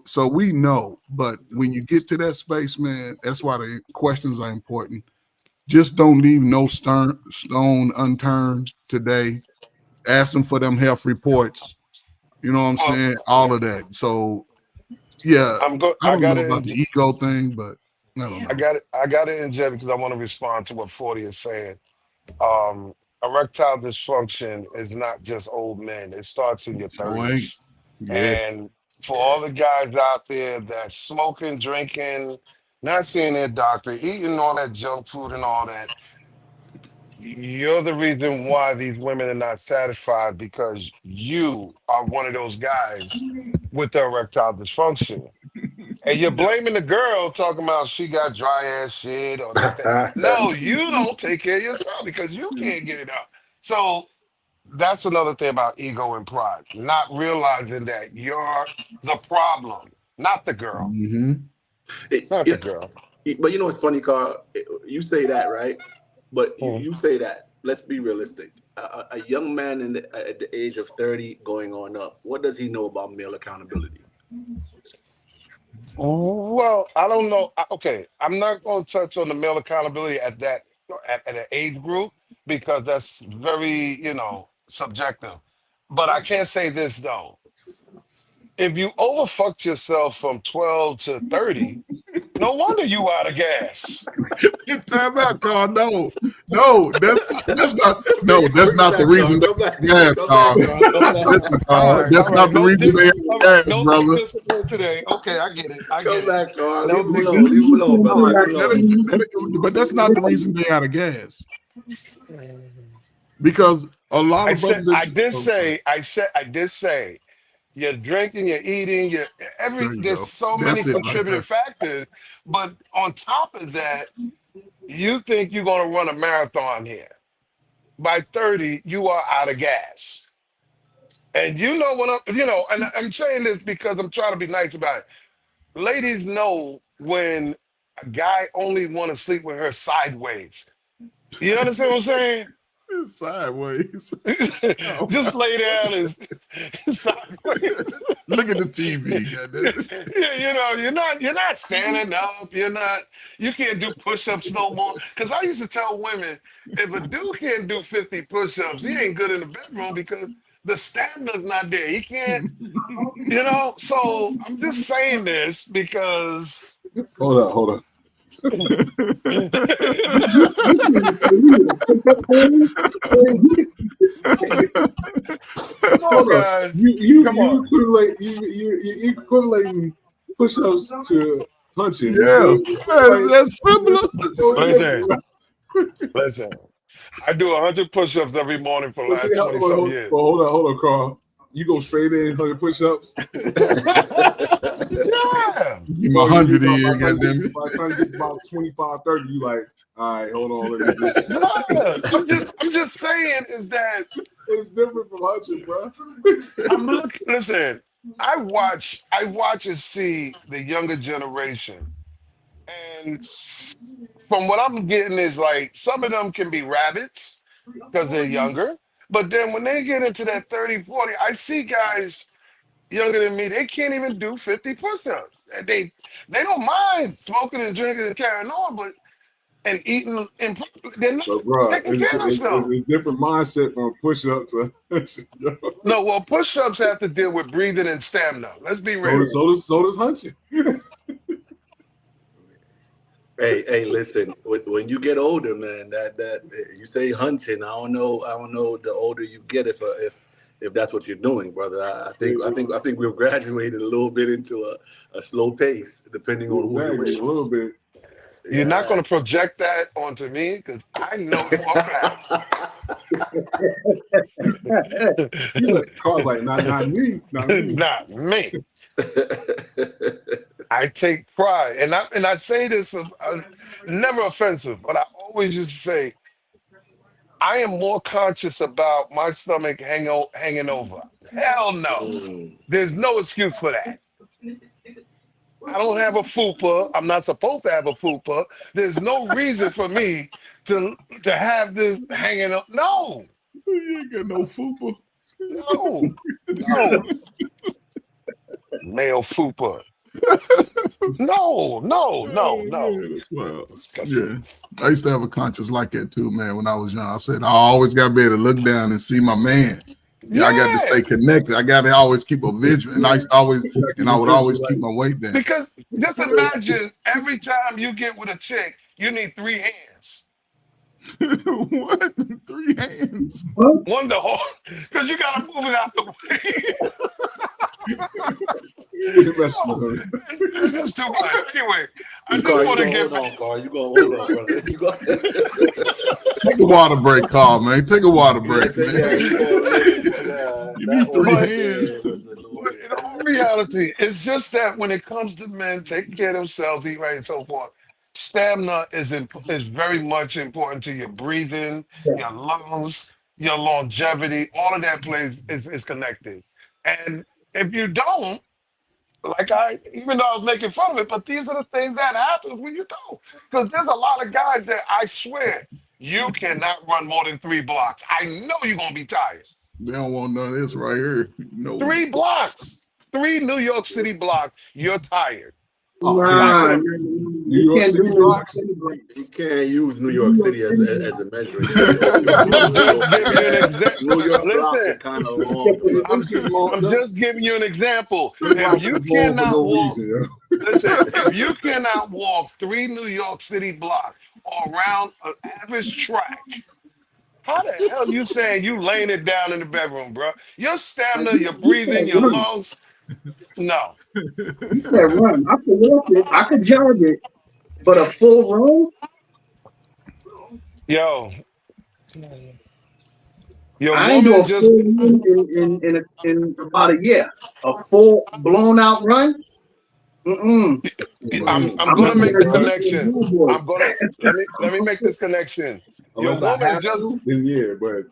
so we know. But when you get to that space, man, that's why the questions are important. Just don't leave no stone unturned today. Ask them for them health reports. You know what I'm saying? All of that. So yeah, I don't know about the ego thing, but I don't know. I got to inject because I want to respond to what 40 is saying. Erectile dysfunction is not just old men. It starts in your 30s. Yeah. And for all the guys out there that's smoking, drinking, not seeing their doctor, eating all that junk food and all that, you're the reason why these women are not satisfied, because you are one of those guys with the erectile dysfunction. And you're blaming the girl, talking about she got dry ass shit or this, that. No, you don't take care of yourself because you can't get it up. So that's another thing about ego and pride, not realizing that you're the problem, not the girl. Not the girl. But it's funny, Carl. You say that, right? But you say that. Let's be realistic. A young man at the age of 30 going on up, what does he know about male accountability? Well, I don't know. Okay, I'm not going to touch on the male accountability at an age group because that's very, subjective. But I can say this though: if you overfucked yourself from 12 to 30, no wonder you out of gas. Time out, Carl. No, that's not the reason. Gas, Carl. That's not the reason they have gas, no brother. Discipline today. Okay, I get it. Come back, Carl. Leave him alone, brother. But that's not the reason they out of gas. Because a lot of brothers. I did say. You're drinking, you're eating, there's so many contributing factors. But on top of that, you think you're going to run a marathon here. By 30, you are out of gas. And and I'm saying this because I'm trying to be nice about it. Ladies know when a guy only want to sleep with her sideways. You understand what I'm saying? Sideways. Just lay down and sideways. Look at the TV. You're not standing up. You can't do push-ups no more. Because I used to tell women, if a dude can't do 50 push-ups, he ain't good in the bedroom because the stamina's not there. He can't, So I'm just saying this because. Hold on. Come on, guys. You equating push-ups to punching. Yeah, that's similar. Listen. I do 100 push-ups every morning for the last 20-some years. Hold on, Carl. You go straight in 100 push-ups? Yeah. Give me 100 in, goddamn it. By the time you get about 25, 30, you like, All right, hold on. Let me just. No, I'm just saying is that It's different from hunching, bro. I'm looking. Listen, I watch and see the younger generation, and from what I'm getting is like some of them can be rabbits because they're younger, but then when they get into that 30, 40, I see guys younger than me, they can't even do 50 push-ups. They don't mind smoking and drinking and carrying on, but and eating and they're not But bro, taking care of themselves. it's a different mindset from push up to hunching. No, well, push-ups have to deal with breathing and stamina. Let's be real. So does hunching. Hey, listen. When you get older, man, that you say hunching. I don't know. The older you get, if that's what you're doing, brother. I think we're graduating a little bit into a slow pace, depending on who you're with. A little bit. You're not going to project that onto me because I know for a fact. Carl's like, not me. Not me. I take pride, and I say this never offensive, but I always used to say I am more conscious about my stomach hanging over. Hell no, there's no excuse for that. I don't have a fupa. I'm not supposed to have a fupa. There's no reason for me to have this hanging up. No. You ain't got no fupa. No. Male fupa. No. Yeah, that's wild. Yeah. I used to have a conscience like that too, man, when I was young. I said, I always got to be able to look down and see my man. Yeah, I got to stay connected. I got to always keep a vigilant, and I would always keep my weight down. Because just imagine every time you get with a chick, you need 3 hands. What? 3 hands? One to hold, because you got to move it out the way. This is too much. Anyway, I just want to get back. You go hold on, brother. Take a water break, Carl, man. Take a water break, man. You need 3 hands. In all reality, it's just that when it comes to men taking care of themselves, eat right, and so forth, stamina is very much important to your breathing, your lungs, your longevity. All of that is connected. And if you don't, even though I was making fun of it, but these are the things that happen when you don't. Because there's a lot of guys that I swear you cannot run more than 3 blocks. I know you're gonna be tired. They don't want none of this right here. No. 3 blocks, 3 New York City blocks. You're tired. Nah, you can't do blocks. You can't use New York City as a measuring. I'm just giving you an example. New York blocks are Listen, kind of long. I'm just giving you an example. If you cannot walk, listen, if you cannot walk 3 New York City blocks or around an average track, how the hell you saying you laying it down in the bedroom, bro? Your stamina, your breathing, your lungs. No. You said run. I could walk it. I could jog it. But a full run? Yo. Your I ain't do woman a just. full run in about a year. A full blown out run? I'm gonna make the connection. Let me make this connection. Unless I have to, then yeah, but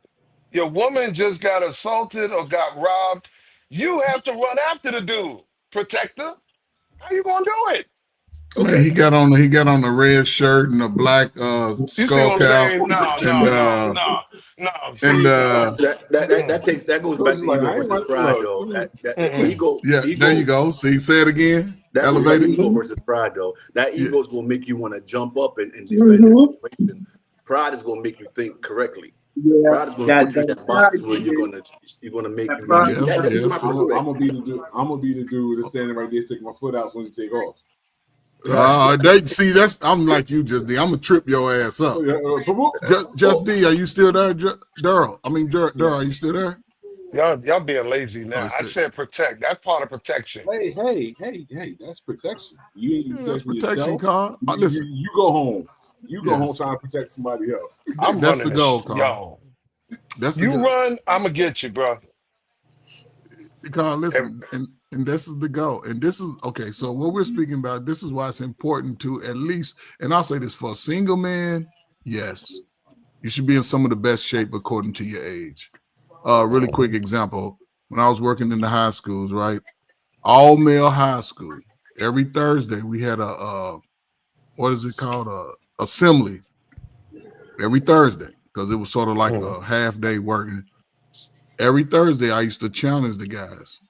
your woman just got assaulted or got robbed. You have to run after the dude, protect her. How you gonna do it? Okay. Man, he got on the red shirt and a black skull cap. No. That goes back to ego versus pride, though. Ego. There you go. See, say it again. Elevated ego versus pride, though. That ego is gonna make you want to jump up and defend the situation. Pride is gonna make you think correctly. Yeah, pride is gonna put you in that box where you're gonna make you. I'm gonna be the dude that's standing right there, taking my foot out as soon as you take off. I'm like you, Just D. I'm gonna trip your ass up. Just D, are you still there, Daryl? Daryl, are you still there? Y'all being lazy now. I said protect. That's part of protection. Hey, that's protection. That's protection, Carl. Listen, you go home. You go home trying to protect somebody else. That's the goal, Carl. Yo, that's the goal. Run, I'm gonna get you, bro. Carl, listen, And this is the goal. And this is okay. So what we're speaking about, this is why it's important to at least, and I'll say this for a single man, yes, you should be in some of the best shape according to your age. Really quick example. When I was working in the high schools, right? All male high school. Every Thursday we had a what is it called? Assembly. Every Thursday, because it was sort of like a half day working. Every Thursday I used to challenge the guys.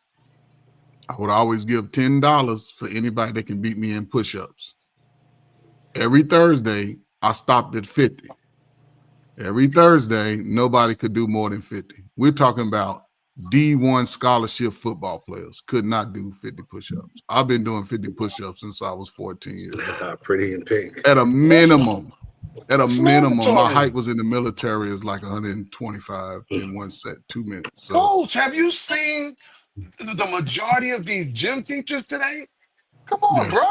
I would always give $10 for anybody that can beat me in push-ups. Every Thursday, I stopped at 50. Every Thursday, nobody could do more than 50. We're talking about D1 scholarship football players could not do 50 push-ups. I've been doing 50 push-ups since I was 14 years old. Pretty in pink. At a minimum, That's my mandatory. height was in the military is like 125 in one set, 2 minutes. So, Coach, have you seen the majority of these gym teachers today? Come on, yes. bro.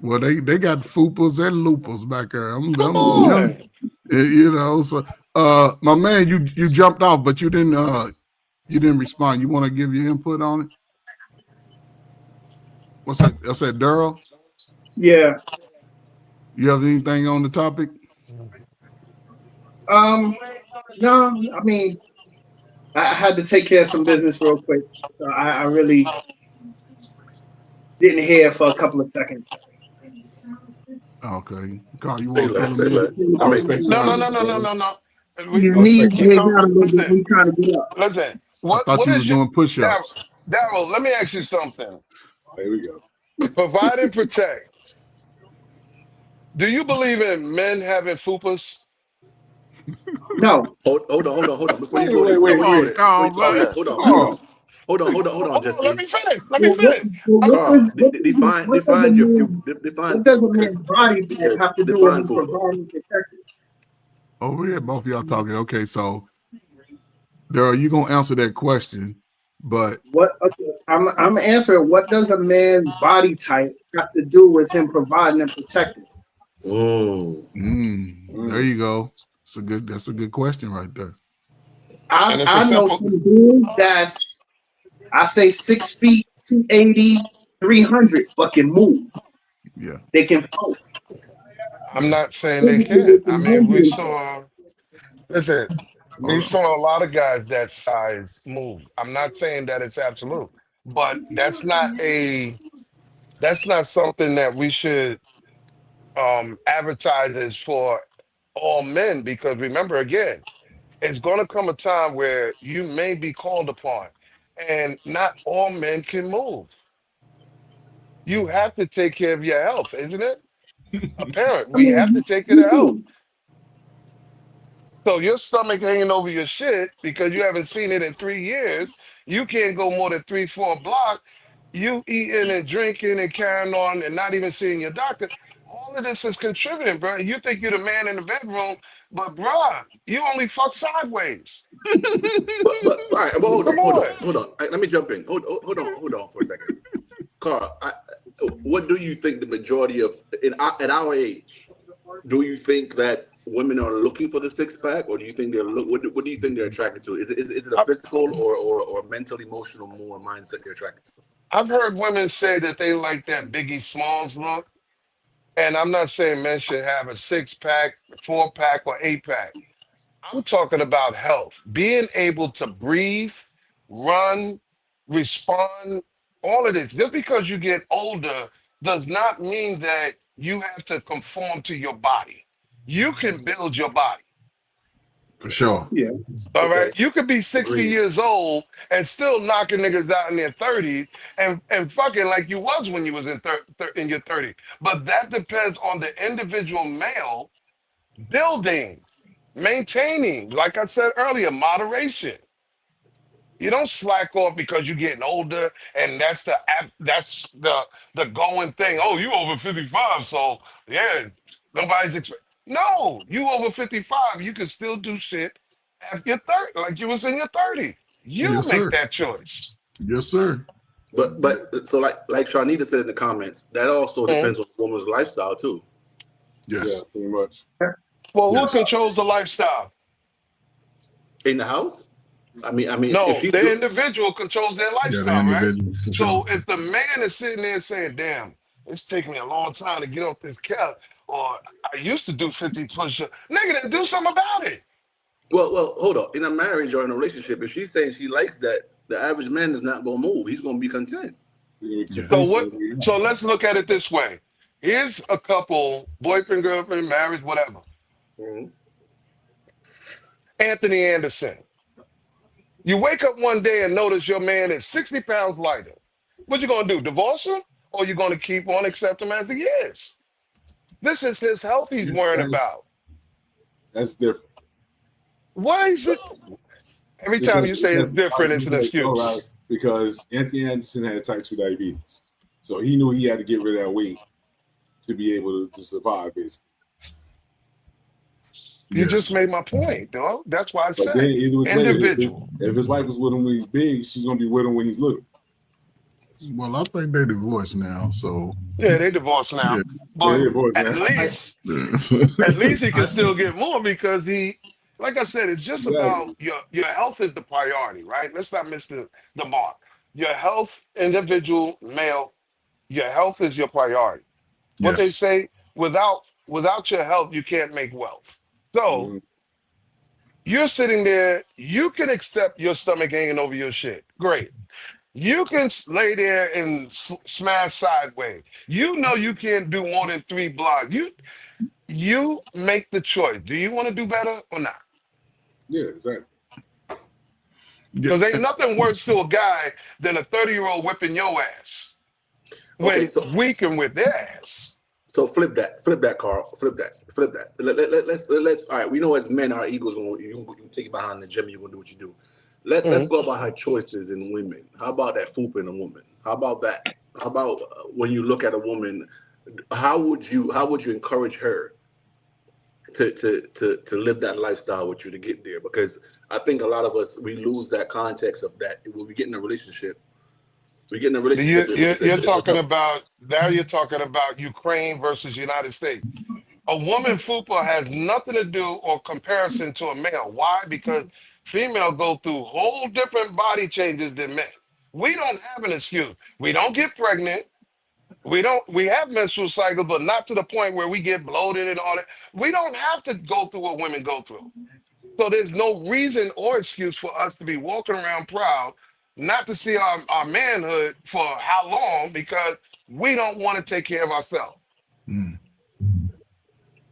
Well, they got fupas and lupus back there. Come on. You know, so my man, you jumped off, but you didn't respond. You want to give your input on it? What's that? That's that Daryl? Yeah. You have anything on the topic? No, I mean, I had to take care of some business real quick. So I really didn't hear for a couple of seconds. Okay. Carl, you Say want to less, fill say him less. in? I respect No. Your knees way down a little bit. We trying to get up. Listen, I thought you was doing push-ups. Daryl, let me ask you something. There we go. Provide and protect. Do you believe in men having fupas? No. Hold on. Before you Wait, go wait, there, wait. Hold on. Hold on, Hold just on, let me finish. Carl, define What does a man's body type have to do with him fupa. providing protection? Over here, both of y'all talking. Okay, so Daryl, you gonna answer that question, but I'm answering. What does a man's body type have to do with him providing and protecting? There you go. That's a good question right there. I know some dudes that's, I say 6 feet, 280, 300, but can move. Yeah. They can float. I'm not saying they can't. I mean, we saw a lot of guys that size move. I'm not saying that it's absolute, but that's not something that we should advertise as for all men, because remember, again, it's going to come a time where you may be called upon, and not all men can move. You have to take care of your health, isn't it? A parent, we have to take care of health. So your stomach hanging over your shit because you haven't seen it in 3 years. You can't go more than 3-4 blocks. You eating and drinking and carrying on and not even seeing your doctor. All of this is contributing, bro. You think you're the man in the bedroom, but bruh, you only fuck sideways. But all right, but hold Come on. on. Let me jump in. Hold on for a second. Carl, what do you think the majority of at our age? Do you think that women are looking for the six pack, or do you think what do you think they're attracted to? Is it a physical or mental, emotional, more mindset they're attracted to? I've heard women say that they like that Biggie Smalls look, and I'm not saying men should have a 6-pack, 4-pack, or 8-pack. I'm talking about health, being able to breathe, run, respond, all of this. Just because you get older does not mean that you have to conform to your body. You can build your body. For sure. Yeah. All right. Okay. You could be 60 Agreed. years old and still knocking niggas out in their 30s and fucking like you was when you was in your 30s. But that depends on the individual male building, maintaining, like I said earlier, moderation. You don't slack off because you're getting older, and that's the going thing. Oh, you over 55, so yeah, nobody's No, you over 55, you can still do shit after your 30, like you was in your 30. You Yes, make sir. that choice. Yes, sir. But so like Shanita said in the comments, that also depends on the woman's lifestyle too. Yes. Yeah, pretty much. Well, Yes. who controls the lifestyle? In the house? I mean, No, if she's the individual controls their Yeah, the lifestyle, right? individual for So sure. if the man is sitting there saying, damn, it's taking me a long time to get off this couch, or I used to do 50 push-ups, nigga, then do something about it. well, hold up. In a marriage or in a relationship, if she's saying she likes that, the average man is not gonna move. He's gonna be content. You're Yeah. So complacent. so let's look at it this way. Here's a couple, boyfriend, girlfriend, marriage, whatever. Mhm. Anthony Anderson. You wake up one day and notice your man is 60 pounds lighter. What you gonna do? Divorce him? Or you gonna keep on accepting him as he is? This is his health he's worrying about. That's different. Why is it? Every time you say it's different, it's an All right, excuse. because Anthony Anderson had type 2 diabetes. So he knew he had to get rid of that weight to be able to survive, basically. You Yes. just made my point, though. That's why I But said then either way, individual. if his wife was with him when he's big, she's gonna be with him when he's little. Well, I think they divorced now, so Yeah, they divorced now. Yeah. But Yeah, boys, at man. least yeah. at least he can still get more because he, like I said, it's just about Exactly. your health is the priority, right? Let's not miss the mark. Your health, individual, male, your health is your priority. What they Yes. say, without your health, you can't make wealth. So Mhm. you're sitting there, you can accept your stomach hanging over your shit. Great. You can lay there and smash sideways. You know you can't do more than 3 blocks. You make the choice. Do you want to do better or not? Yeah, exactly. Yeah. Because ain't nothing worse to a guy than a 30-year-old whipping your ass Okay, when we can whip their ass. so flip that, Carl. Flip that. Let's. All right, we know as men, our egos you can take it behind the gym. You're gonna do what you do. Let's Mhm. go about her choices in women. How about that foop in a woman? How about that? How about when you look at a woman, how would you encourage her to live that lifestyle with you to get there? Because I think a lot of us we lose that context of that when we get in a relationship. We get in a relationship. You're talking about now. You're talking about Ukraine versus United States. A woman fupa has nothing to do or comparison to a male. Why? Because female go through whole different body changes than men. We don't have an excuse. We don't get pregnant. We have menstrual cycles, but not to the point where we get bloated and all that. We don't have to go through what women go through. So there's no reason or excuse for us to be walking around proud, not to see our manhood for how long, because we don't want to take care of ourselves. Mm.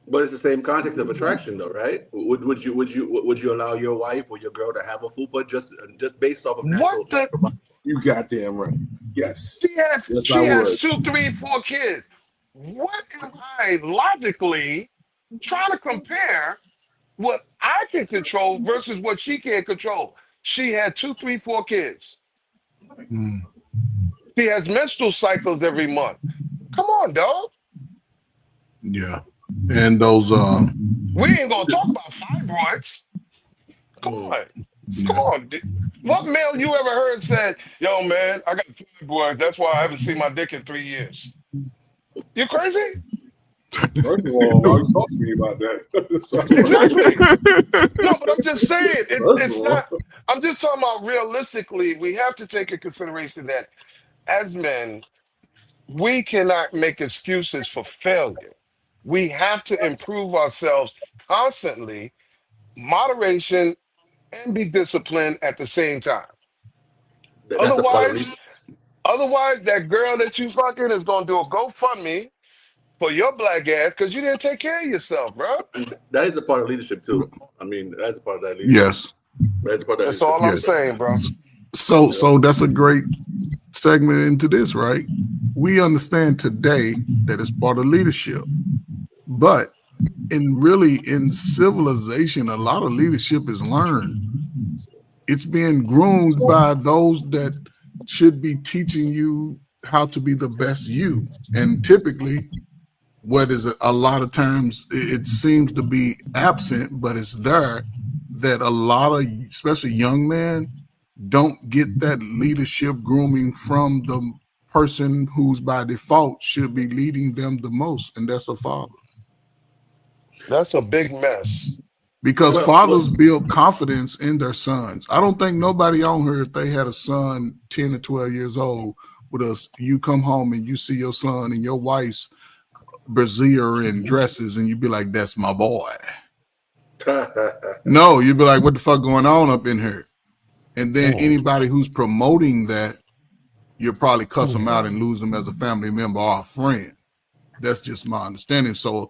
But it's the same context of attraction, though, right? Would you allow your wife or your girl to have a fupa just based off of What the? natural body? You goddamn right. Yes. She has Yes, she I has would. 2, 3, 4 kids. What am I logically trying to compare what I can control versus what she can't control? She had 2, 3, 4 kids. Mm. She has menstrual cycles every month. Come on, dog. Yeah. And those We ain't gonna talk about fibroids. Come on. Come yeah. on. What male you ever heard said, yo, man, I got fibroids. That's why I haven't seen my dick in 3 years. You crazy? First of all, why are you talking to me about that? Exactly. No, but I'm just saying, First it's of all, not, I'm just talking about realistically, we have to take into consideration that as men, we cannot make excuses for failure. We have to improve ourselves constantly, moderation, and be disciplined at the same time. That's a part of Otherwise, leadership. that girl that you fucking is gonna do a GoFundMe for your black ass because you didn't take care of yourself, bro. That is a part of leadership too. I mean, that's a part of that leadership. Yes. That's a part of that That's leadership. all I'm Yes. saying, bro. So that's a great segment into this, right? We understand today that it's part of leadership, but in civilization, a lot of leadership is learned. It's being groomed by those that should be teaching you how to be the best you. And typically, what is a lot of times it seems to be absent, but it's there, that a lot of, especially young men, don't get that leadership grooming from the person who's by default should be leading them the most, and that's a father. That's a big mess. because Well, fathers build confidence in their sons. I don't think nobody on here, if they had a son 10 or 12 years old with us, you come home and you see your son and your wife's brassiere and dresses and you be like, that's my boy. No, you'd be like, what the fuck going on up in here? And then anybody who's promoting that, you'll probably cuss them out and lose them as a family member or a friend. That's just my understanding. So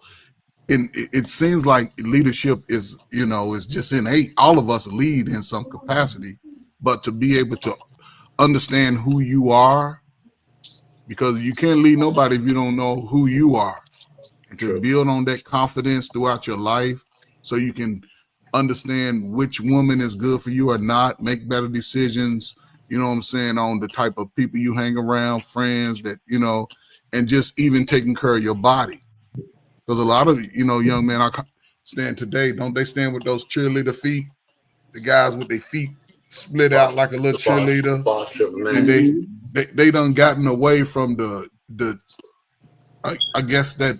it seems like leadership is, is just innate. All of us lead in some capacity, but to be able to understand who you are, because you can't lead nobody if you don't know who you are, and to build on that confidence throughout your life so you can understand which woman is good for you or not, make better decisions, you know what I'm saying, on the type of people you hang around, friends that, and just even taking care of your body. Because a lot of, young men I stand today, don't they stand with those cheerleader feet? The guys with their feet split out like a little cheerleader. And they done gotten away from the I guess that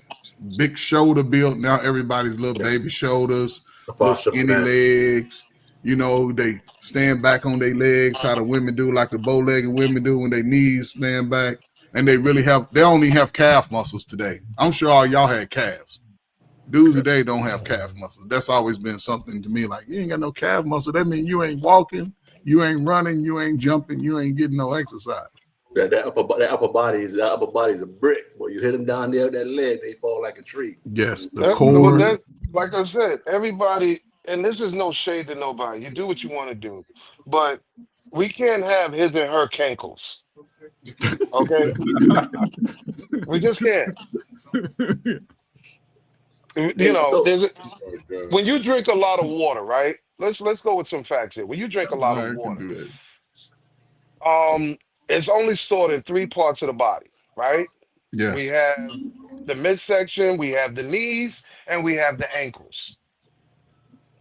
big shoulder build. Now everybody's little baby shoulders, little skinny legs. They stand back on their legs, how the women do, like the bow-legged women do when their knees stand back. And they only have calf muscles today. I'm sure all y'all had calves. Dudes today don't have calf muscles. That's always been something to me. Like, you ain't got no calf muscle. That means you ain't walking, you ain't running, you ain't jumping, you ain't getting no exercise. That upper body is a brick. Boy, you hit them down there with that leg, they fall like a tree. Yes, the core. Like I said, everybody, and this is no shade to nobody. You do what you want to do, but we can't have his and her cankles. Okay, we just can't. When you drink a lot of water, right? Let's go with some facts here. When you drink a lot of water, it's only stored in 3 parts of the body, right? Yes. We have the midsection, we have the knees, and we have the ankles.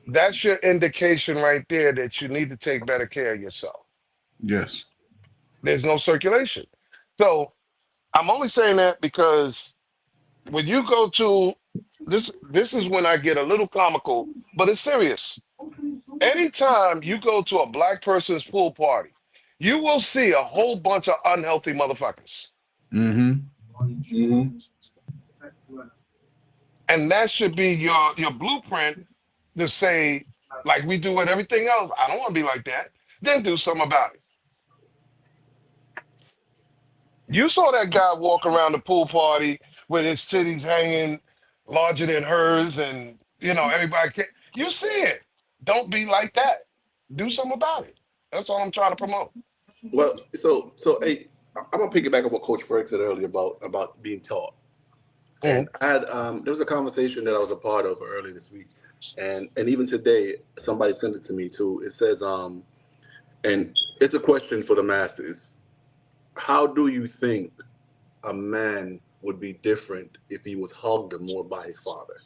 That's your indication right there that you need to take better care of yourself. Yes. There's no circulation. So I'm only saying that because when you go to this is when I get a little comical, but it's serious. Anytime you go to a black person's pool party, you will see a whole bunch of unhealthy motherfuckers. Mm-hmm. And that should be your blueprint to say, like we do with everything else, I don't want to be like that. Then do something about it. You saw that guy walk around the pool party with his titties hanging larger than hers, and everybody can. You see it. Don't be like that. Do something about it. That's all I'm trying to promote. Well, so hey, I'm gonna piggyback on what Coach Frank said earlier about being taught. And I had there was a conversation that I was a part of earlier this week, and even today somebody sent it to me too. It says and it's a question for the masses. How do you think a man would be different if he was hugged more by his father?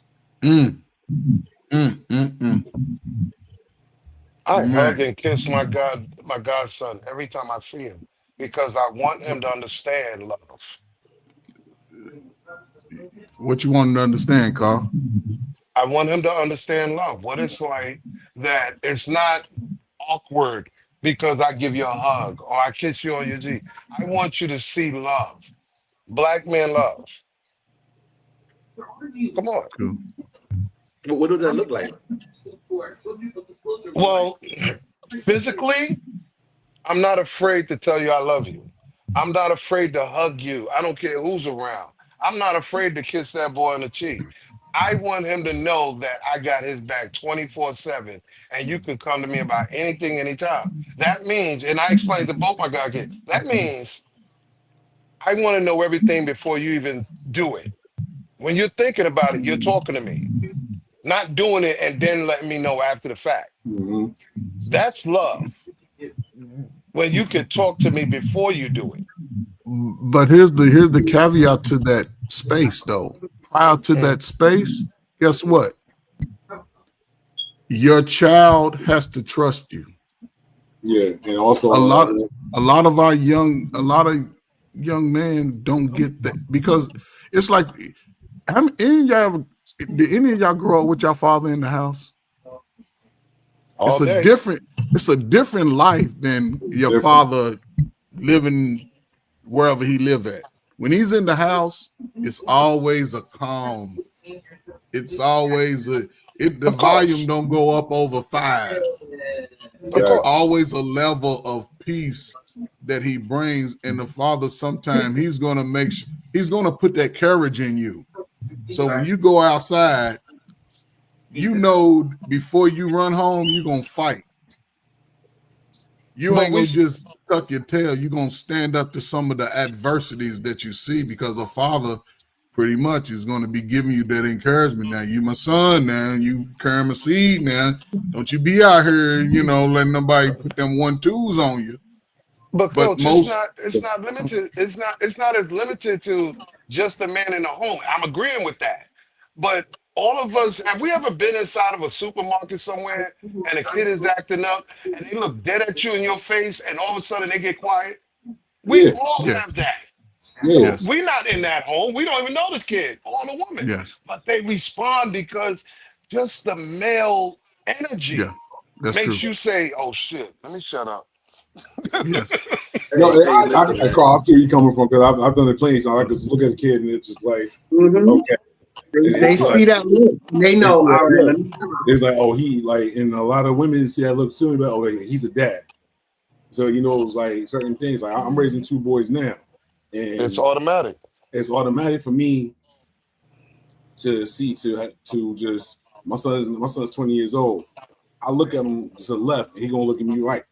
I hug and kiss my godson every time I see him because I want him to understand love. What you want him to understand, Carl? I want him to understand love. What it's like that it's not awkward because I give you a hug or I kiss you on your cheek. I want you to see love. Black men love. Come on. Cool. What does that look like? Well, physically, I'm not afraid to tell you I love you. I'm not afraid to hug you. I don't care who's around. I'm not afraid to kiss that boy on the cheek. I want him to know that I got his back 24/7, and you can come to me about anything, anytime. That means, and I explained to both my god kids, that means I want to know everything before you even do it. When you're thinking about it, you're talking to me, not doing it and then letting me know after the fact. Mm-hmm. That's love. When you can talk to me before you do it. But here's the caveat to that space, though. Prior to that space, guess what? Your child has to trust you. Yeah, and also a lot of young men don't get that, because it's like, did any of y'all grow up with your father in the house? all day. It's a different life than your Different. father living wherever he live at. When he's in the house, it's always a calm. It's always the volume don't go up over 5. It's always a level of peace that he brings, and the father sometimes he's gonna put that courage in you. So when you go outside, you know before you run home, you're gonna fight. You ain't gonna just tuck your tail. You're gonna stand up to some of the adversities that you see, because a father pretty much is going to be giving you that encouragement. Now, you my son now, you carrying my seed now. Don't you be out here, letting nobody put them 1-2s on you. But Coach, it's not limited. It's not as limited to just the man in the home. I'm agreeing with that. But all of us, have we ever been inside of a supermarket somewhere and a kid is acting up and they look dead at you in your face and all of a sudden they get quiet? We all have that. Yeah. We're not in that home. We don't even know this kid or the woman. Yes. But they respond because just the male energy makes you say, "Oh shit, let me shut up." Yes. Carl, I see where you're coming from, because I've done it plenty, so I can just look at a kid and it's just like, okay. They see that look. They know. It's like, oh, he like, and a lot of women see that look too, but oh, he's a dad. So it's like certain things. Like I'm raising 2 boys now. And it's automatic. It's automatic for me to see to just my son's 20 years old. I look at him to the left, and he gonna look at me right.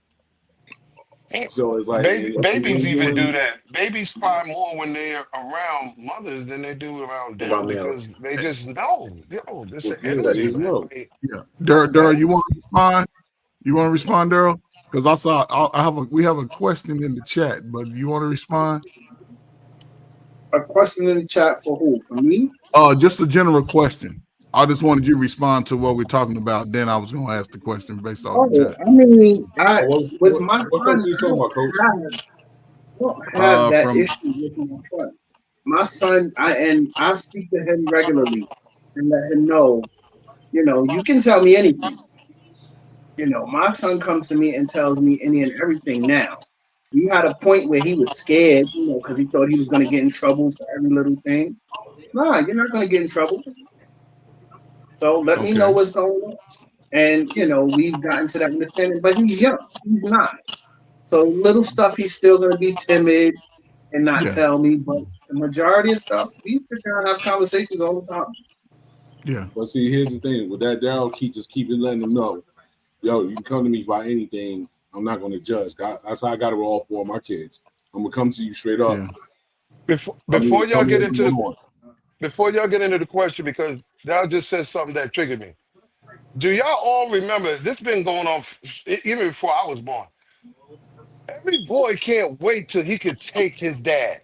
So it's like babies even do that. Babies cry more when they're around mothers than they do around them, because they just know. Yo, this is energy. Yeah, Daryl, you want to respond? You want to respond, Daryl? Because we have a question in the chat, but do you want to respond? A question in the chat for who? For me? Just a general question. I just wanted you to respond to what we're talking about. Then I was going to ask the question based on the chat. I mean, with my what question are you talking about, Coach? I don't have that issue with my son. My son, I speak to him regularly and let him know, you can tell me anything. My son comes to me and tells me any and everything now. He had a point where he was scared, because he thought he was going to get in trouble for every little thing. Nah, you're not going to get in trouble. So let me know what's going on. And, we've gotten to that understanding, but he's young. He's not. So little stuff, he's still going to be timid and not tell me. But the majority of stuff, we sit there and have conversations all the time. Yeah. But see, here's the thing. With that, Daryl, keep letting them know, yo, you can come to me by anything. I'm not going to judge. That's how I got it with all 4 of my kids. I'm going to come to you straight up. Yeah. Before y'all get into the question, because Daryl just said something that triggered me. Do y'all all remember, this been going on even before I was born. Every boy can't wait till he could take his dad.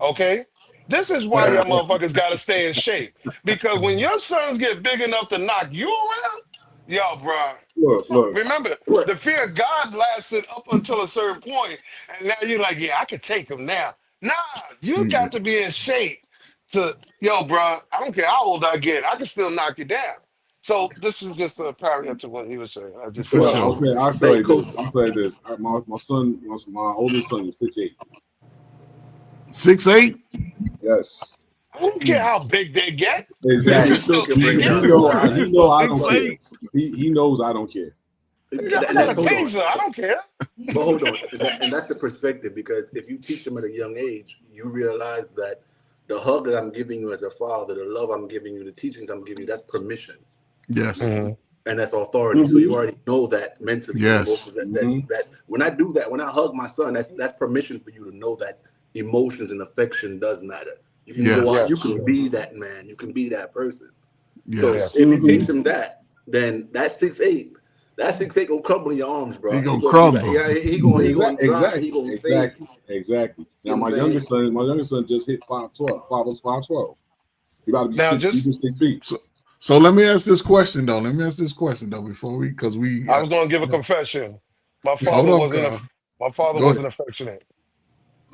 Okay? This is why your motherfuckers got to stay in shape. Because when your sons get big enough to knock you around, yo, bro. Look. Remember, the fear of God lasted up until a certain point, and now you're like, yeah, I could take him now. Nah, you got to be in shape to, yo, bro, I don't care how old I get, I can still knock you down. So this is just a parallel to what he was saying. I just okay, I'll say this. My oldest son is 6'8". 6'8"? Yes. I don't care how big they get. Exactly. He knows I don't care. I got a taser. I don't care. But hold on, and that's the perspective, because if you teach them at a young age, you realize that the hug that I'm giving you as a father, the love I'm giving you, the teachings I'm giving you, that's permission. Yes. And that's authority. So you already know that mentally. Yes. That when I do that, when I hug my son, that's permission for you to know that emotions and affection does matter. You can go out, you can be that man, you can be that person. Yes. So if you teach them that, then that 6'8", gonna crumble in your arms, bro. He gonna crumble. Exactly. Now my youngest son just hit 5'12". 5'12". He about to be now 6 feet. So let me ask this question though. Before we, I was gonna give a confession. My father wasn't affectionate.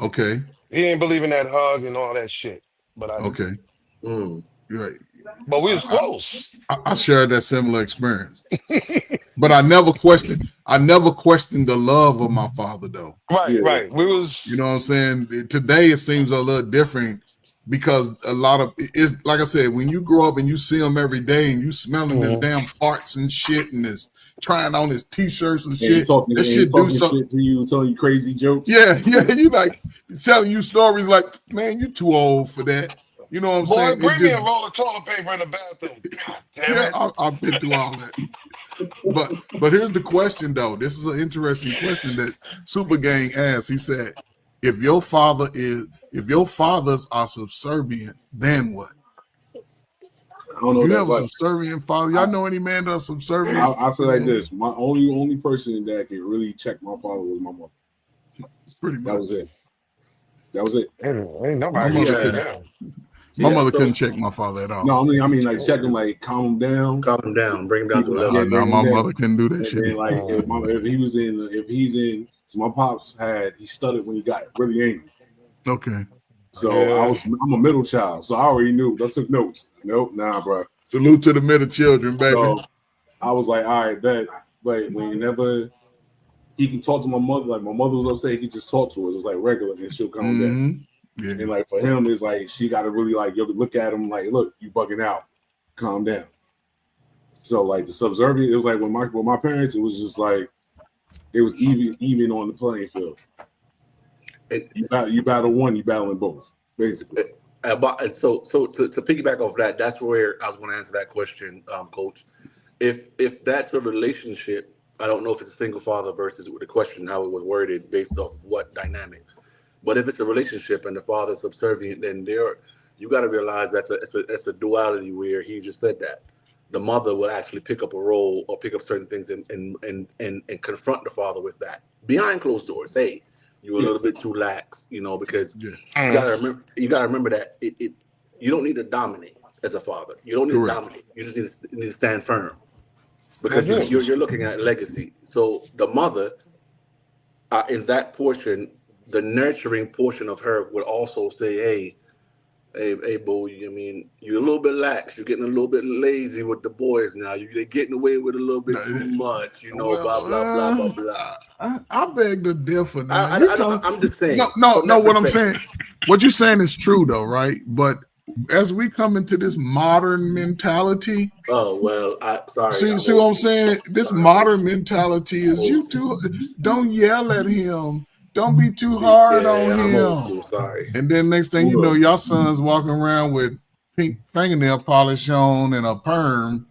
Okay. He didn't believe in that hug and all that shit. But I did. You're right. But we was close. I shared that similar experience. But I never questioned the love of my father though. Right. We was, you know what I'm saying? Today it seems a little different because a lot of it's like I said, when you grow up and you see him every day and you smelling his damn farts and shit and his trying on his t-shirts and shit, talking, that shit do something shit to you, telling you crazy jokes. Yeah, you like telling you stories like, man, you too old for that. You know what I'm boy, saying? bring me a roll of toilet paper in the bathroom. God damn it. I've been through all that. But here's the question though. This is an interesting question that Super Gang asked. He said, if your fathers are subservient, then what? I don't know. You That's have a like, subservient father. Y'all know any man that's subservient? I'll say like this: my only person that could really check my father was my mother. Pretty much. That was it. Ain't nobody My mother couldn't check my father at all. No, I mean like check him, like calm him down, bring him down to a level. No, my mother couldn't do that shit. Then, like if he's in, so my pops he stuttered when he got really angry. Okay. So I'm a middle child, so I already knew. I took notes. Nope, nah, bro. Salute to the middle children, baby. So I was like, all right, bet. But whenever he can talk to my mother, like my mother was upset, he could just talk to us. It's like regular, and she'll calm down. Yeah. And like for him, it's like she got to really like look at him like, look, you bugging out, calm down. So like the subservient, it was like with my parents, it was just like it was even on the playing field. You battle one, you battling both, basically. So to piggyback off that, that's where I was going to answer that question, Coach. If that's a relationship, I don't know if it's a single father versus the question how it was worded based off of what dynamic. But if it's a relationship and the father's subservient, then you got to realize that's a duality where he just said that the mother will actually pick up a role or pick up certain things and confront the father with that behind closed doors. Hey, you're a little bit too lax, because you gotta remember that you don't need to dominate as a father. You don't need to dominate. You just need to stand firm because you're looking at legacy. So the mother, in that portion, the nurturing portion of her would also say, hey, boo, I mean, you're a little bit lax. You're getting a little bit lazy with the boys now. They're getting away with a little bit too much, blah, blah, blah, blah, blah. I beg to differ now. I'm just saying. No, what I'm saying, what you're saying is true though, right? But as we come into this modern mentality. Oh, well, sorry. See what I'm saying? This modern mentality is don't yell at him. Don't be too hard on him. Sorry. And then next thing you know, y'all son's walking around with pink fingernail polish on and a perm.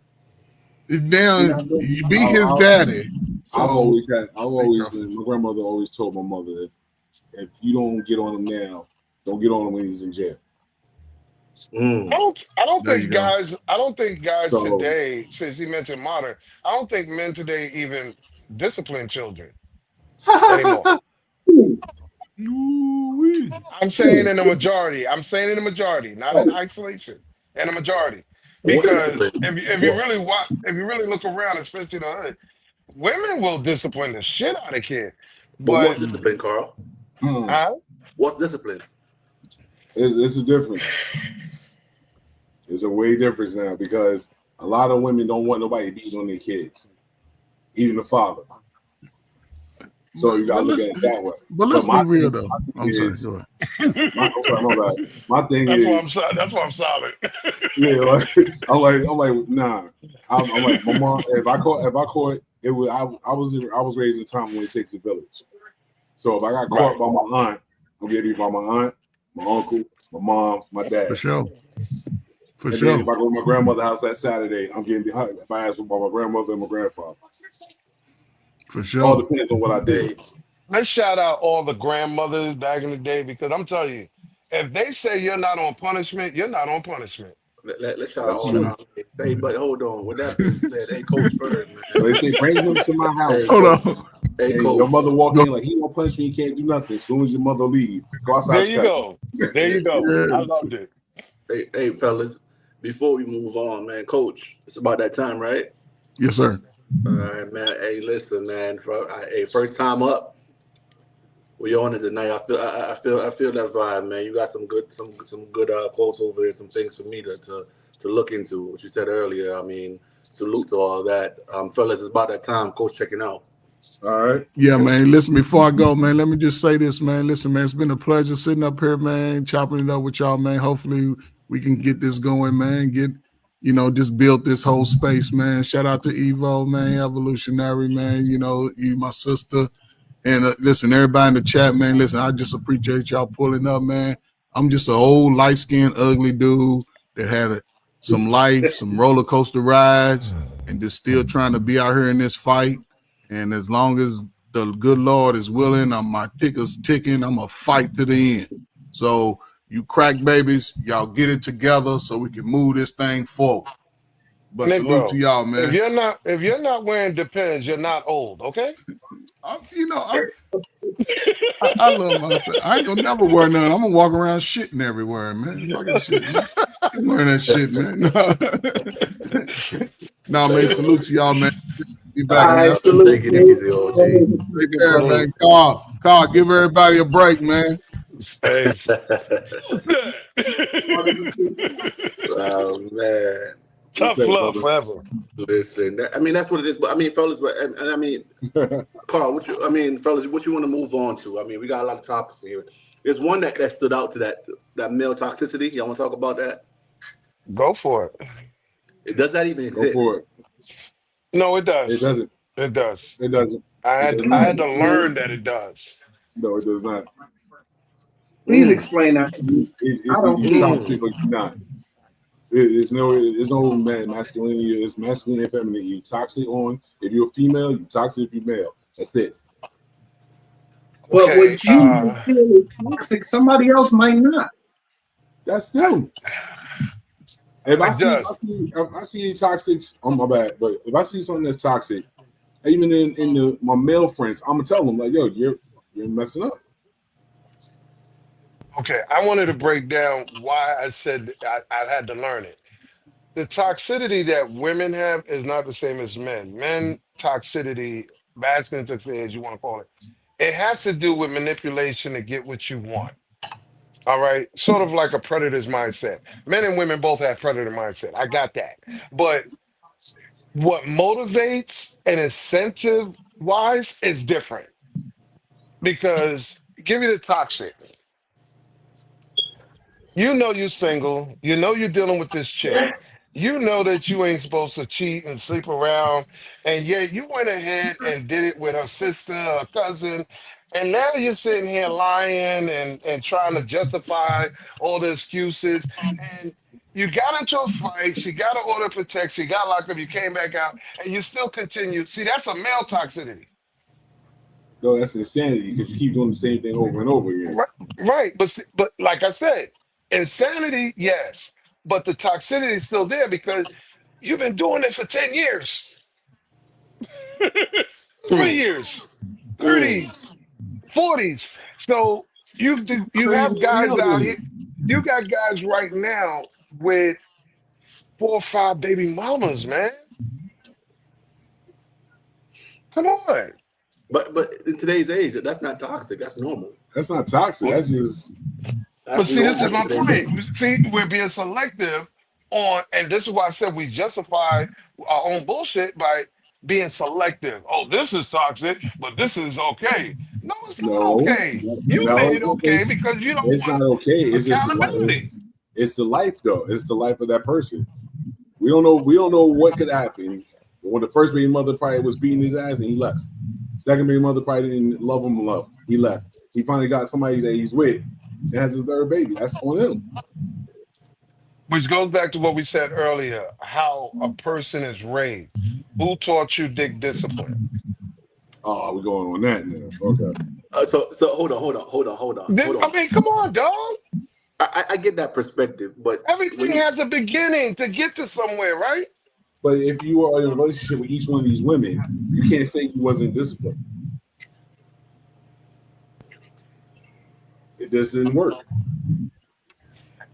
Damn, you be his daddy. So I've always been, my grandmother always told my mother that if you don't get on him now, don't get on him when he's in jail. I don't think guys today, since he mentioned modern, I don't think men today even discipline children anymore. I'm saying in the majority, not in isolation, in the majority. Because if you really look around, especially in the hood, women will discipline the shit out of kids. But what's discipline, Carl? What's discipline? It's a difference. It's a way difference now because a lot of women don't want nobody beating on their kids, even the father. So you gotta look at it that way. But let's be real though. I'm sorry. My thing is that's why I'm solid. Yeah, I'm like, nah. I'm like, my mom. If I caught it, was I was raised in a time when it takes a village. So if I got caught by my aunt, I'm getting by my aunt, my uncle, my mom, my dad. For sure. If I go to my grandmother's house that Saturday, I'm getting behind my ass by my grandmother and my grandfather. For sure. All depends on what I did. Let's shout out all the grandmothers back in the day because I'm telling you, if they say you're not on punishment, you're not on punishment. Let's shout out all the Hey, but hold on. With that being said, hey, Coach Bird, man. They say bring them to my house. Hold on. Hey, Coach. Your mother walk in like he won't punish me. He can't do nothing. As soon as your mother leave, go outside. There you go. I loved it. Hey, fellas. Before we move on, man, Coach, it's about that time, right? Yes, sir. All right, man. Hey, listen, man. First time up. We on it tonight. I feel that vibe, man. You got some good quotes over there, some things for me to look into. What you said earlier, I mean, salute to all that. Fellas, it's about that time. Coach checking out. All right. Yeah, man. Listen, before I go, man, let me just say this, man. Listen, man, it's been a pleasure sitting up here, man, chopping it up with y'all, man. Hopefully we can get this going, man. Just build this whole space, man. Shout out to Evo, man, Evolutionary, man. You my sister. And listen, everybody in the chat, man, listen, I just appreciate y'all pulling up, man. I'm just an old, light-skinned, ugly dude that had some life, some roller coaster rides, and just still trying to be out here in this fight. And as long as the good Lord is willing, my ticker's ticking, I'm going to fight to the end. So you crack babies, y'all get it together so we can move this thing forward. But Negro, salute to y'all, man. If you're not wearing Depends, you're not old, okay? I love myself. I ain't gonna never wear none. I'm gonna walk around shitting everywhere, man. Fucking shit, man. I'm wearing that shit, man. No, man. Salute to y'all, man. Be back, All man. right, salute. Take it easy, OG. Take care, man. Carl, give everybody a break, man. Safe. Oh man. Tough love forever. Listen, I mean that's what it is. But I mean, fellas, and I mean, Carl, fellas, what you want to move on to? I mean, we got a lot of topics here. There's one that stood out to that male toxicity. Y'all want to talk about that? Go for Does that even exist? Go for it. No, it does. It doesn't. It does. It doesn't. I had to learn that it does. No, it does not. Please explain that. I don't get toxic, but you're not. There's no masculinity. It's masculine and feminine. You toxic on if you're a female. You toxic if you're male. That's it. But Okay, what you feel toxic, somebody else might not. That's them. If I see toxic, oh my bad. But if I see something that's toxic, even in my male friends, I'm gonna tell them like, yo, you're messing up. Okay, I wanted to break down why I said I've had to learn it. The toxicity that women have is not the same as men. Men toxicity, masculine toxicity, as you want to call it, it has to do with manipulation to get what you want. All right, sort of like a predator's mindset. Men and women both have predator mindset. I got that. But what motivates and incentive wise is different. Because give me the toxic. You know you're single. You know you're dealing with this chick. You know that you ain't supposed to cheat and sleep around. And yet you went ahead and did it with her sister or cousin. And now you're sitting here lying and trying to justify all the excuses. And you got into a fight. She got an order of protection. You got locked up. You came back out. And you still continue. See, that's a male toxicity. No, that's insanity because you keep doing the same thing over and over again. Right. But like I said, insanity, yes. But the toxicity is still there because you've been doing it for 10 years. 3 years, 30s, 40s. So you have guys out here. You got guys right now with 4 or 5 baby mamas, man. Come on. But in today's age, that's not toxic. That's normal. That's not toxic. That's just. But see, this is my point. See, we're being selective on, and this is why I said we justify our own bullshit by being selective. Oh, this is toxic, but this is okay. No, it's not okay. You made it okay because you don't. It's not okay. It's just accountability. It's the life, though. It's the life of that person. We don't know. We don't know what could happen. When the first baby mother probably was beating his ass and he left. Second baby mother probably didn't love him. He left. He finally got somebody that he's with. And has his third baby. That's on him. Which goes back to what we said earlier, how a person is raised. Who taught you dick discipline? Oh, we're going on that now. Okay. So hold on. I mean, come on, dog. I get that perspective, but Everything has a beginning to get to somewhere, right? But if you are in a relationship with each one of these women, you can't say he wasn't disciplined. It doesn't work.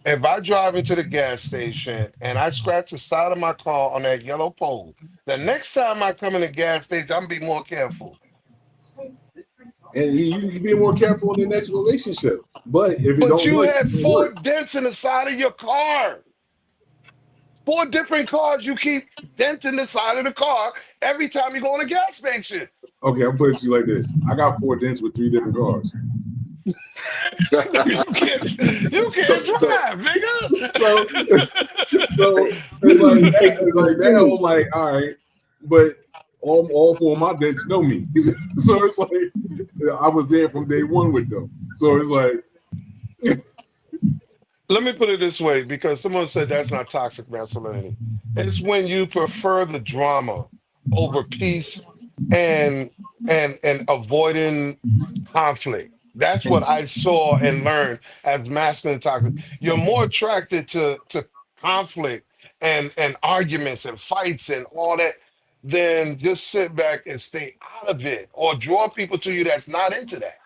If I drive into the gas station and I scratch the side of my car on that yellow pole, the next time I come in the gas station, I'm gonna be more careful. And you can be more careful in the next relationship. But if it But don't you work, had it don't 4 work. dents in the side of your car. 4 different cars you keep denting the side of the car every time you go in a gas station. Okay, I'm putting it to you like this. I got 4 dents with 3 different cars. You can't So drive, So nigga. hey, it's like now I'm like, all right, but all 4 of my dents know me. So it's like I was there from day one with them. So it's like Let me put it this way, because someone said that's not toxic masculinity. It's when you prefer the drama over peace and and avoiding conflict. That's what I saw and learned as masculine toxic. You're more attracted to conflict and arguments and fights and all that than just sit back and stay out of it or draw people to you that's not into that.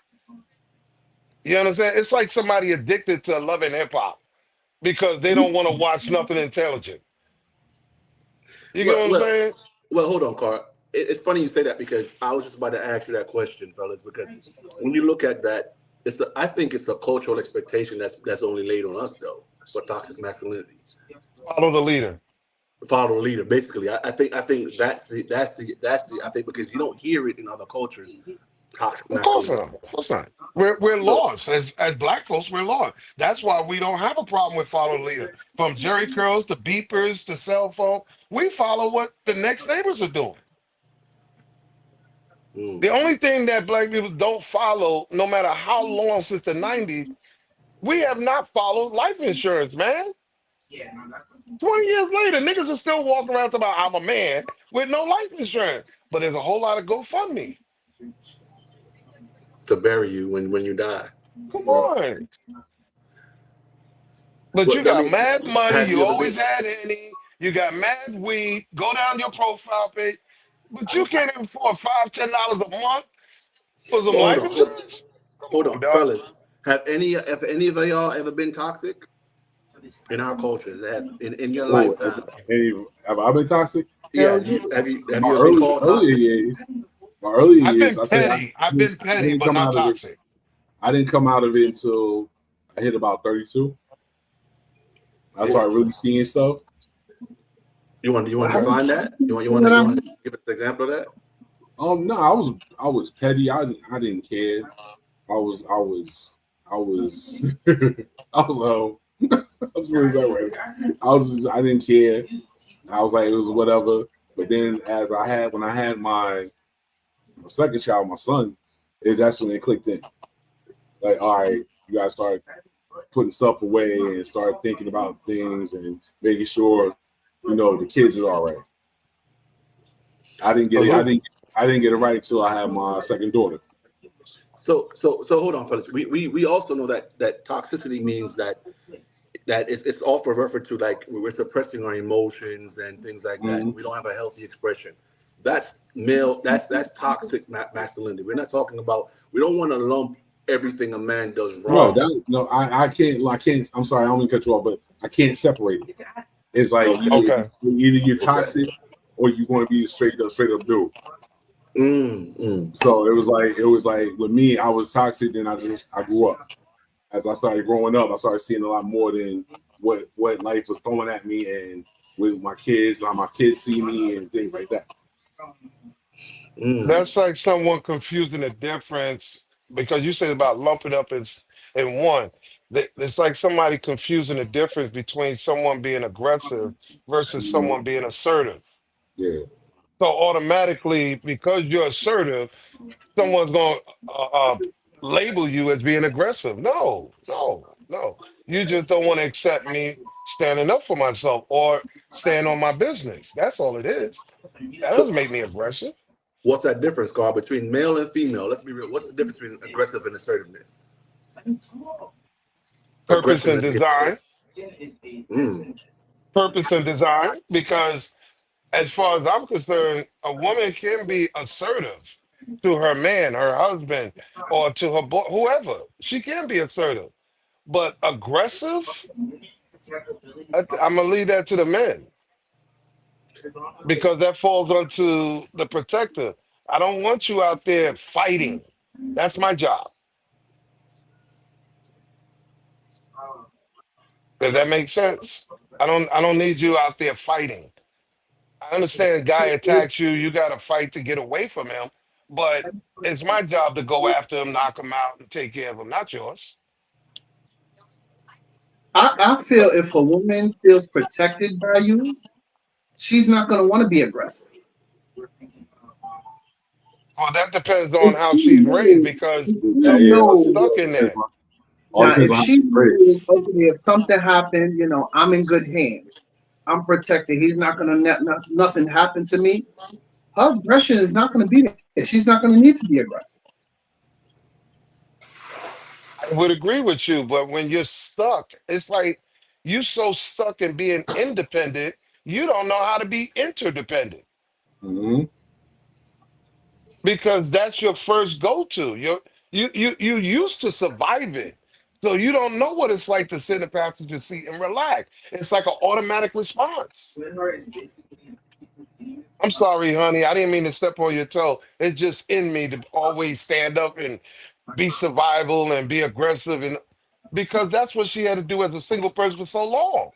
You understand? It's like somebody addicted to loving hip hop because they don't want to watch nothing intelligent. You get well, what I'm well, saying? well, hold on, Carl. It's funny you say that because I was just about to ask you that question, fellas. Because when you look at that, I think it's a cultural expectation that's only laid on us though for toxic masculinity. Follow the leader. Follow the leader, basically. I think that's the I think because you don't hear it in other cultures. Toxic Of course masculinity. not. Of course not. We're So lost. As black folks, we're lost. That's why we don't have a problem with follow the leader. From Jerry curls to beepers to cell phone, we follow what the next neighbors are doing. The mm. only thing that black people don't follow, no matter how long since the 90s, we have not followed life insurance, man. 20 years later, niggas are still walking around talking about I'm a man with no life insurance. But there's a whole lot of GoFundMe. To bury you when you die. Come on. But you But I got mean, mad money, have you you ever always been? had any, you got mad weed, go down your profile page, but you can't even afford $5, $10 a month for some But hold life on, hold, insurance? Come hold on, on, dog. fellas. Have any of y'all ever been toxic in our culture? In your oh, lifetime? have I been toxic? Yeah. Hell Have yeah. you have you In have my you ever been called earlier toxic? years, I've been I say petty. I've been I petty, didn't but come not out of it. toxic. I didn't come out of it until I hit about 32. I Wh- started really seeing stuff. you want to What? define that? You want to give us an example of that? No, I was petty. I didn't care. I was I was that's what is that way. I didn't care. I was like it was whatever. But then when I had my second child, my son, that's when it clicked in. Like, all right, you guys start putting stuff away and start thinking about things and making sure the kids are all right. I didn't get it. Salute. I didn't get it right until I had my second daughter. So hold on, fellas. We also know that toxicity means that it's often referred to like we're suppressing our emotions and things like that, Mm-hmm. and we don't have a healthy expression. That's male. That's toxic masculinity. We're not talking about. We don't want to lump everything a man does No, wrong. I can't. I can't. I'm sorry, I don't mean to cut you off, but I can't separate it. It's like Okay. Okay. either you're Okay. toxic or you want to be a straight up dude. Mm. So it was like with me, I was toxic. Then I grew up. As I started growing up, I started seeing a lot more than what life was throwing at me, and with my kids, how my kids see me, and things like that. Mm. That's like someone confusing the difference because you said about lumping up in one. It's like somebody confusing the difference between someone being aggressive versus someone being assertive. Yeah. So automatically, because you're assertive, someone's going to label you as being aggressive. No, no, no. You just don't want to accept me standing up for myself or stand on my business. That's all it is. That So doesn't make me aggressive. what's that difference, Carl, between male and female? Let's be real. What's the difference between aggressive and assertiveness? Purpose Aggressive and and being assertive. design. Mm. Purpose and design. Because as far as I'm concerned, a woman can be assertive to her man, her husband, or to her boy, whoever. She can be assertive. But aggressive, I'm gonna leave that to the men because that falls onto the protector. I don't want you out there fighting. That's my job. Does that make sense? I don't need you out there fighting. I understand guy attacks you, you got to fight to get away from him, but it's my job to go after him, knock him out, and take care of him, not yours. I feel if a woman feels protected by you, she's not going to want to be aggressive. Well, that depends on If how she she's raised knows, because if she some Yeah. people are knows, stuck in there. All now depends if on how she it's raised. knows, okay, if something happened, I'm in good hands. I'm protected. He's not going to nothing happen to me. Her aggression is not going to be there. She's not going to need to be aggressive. I would agree with you, but when you're stuck, it's like you so stuck in being independent, you don't know how to be interdependent Mm-hmm. because that's your first go-to. You used to survive it. So you don't know what it's like to sit in the passenger seat and relax. It's like an automatic response. I'm sorry, honey. I didn't mean to step on your toe. It's just in me to always stand up and be survival and be aggressive and because that's what she had to do as a single person for so long.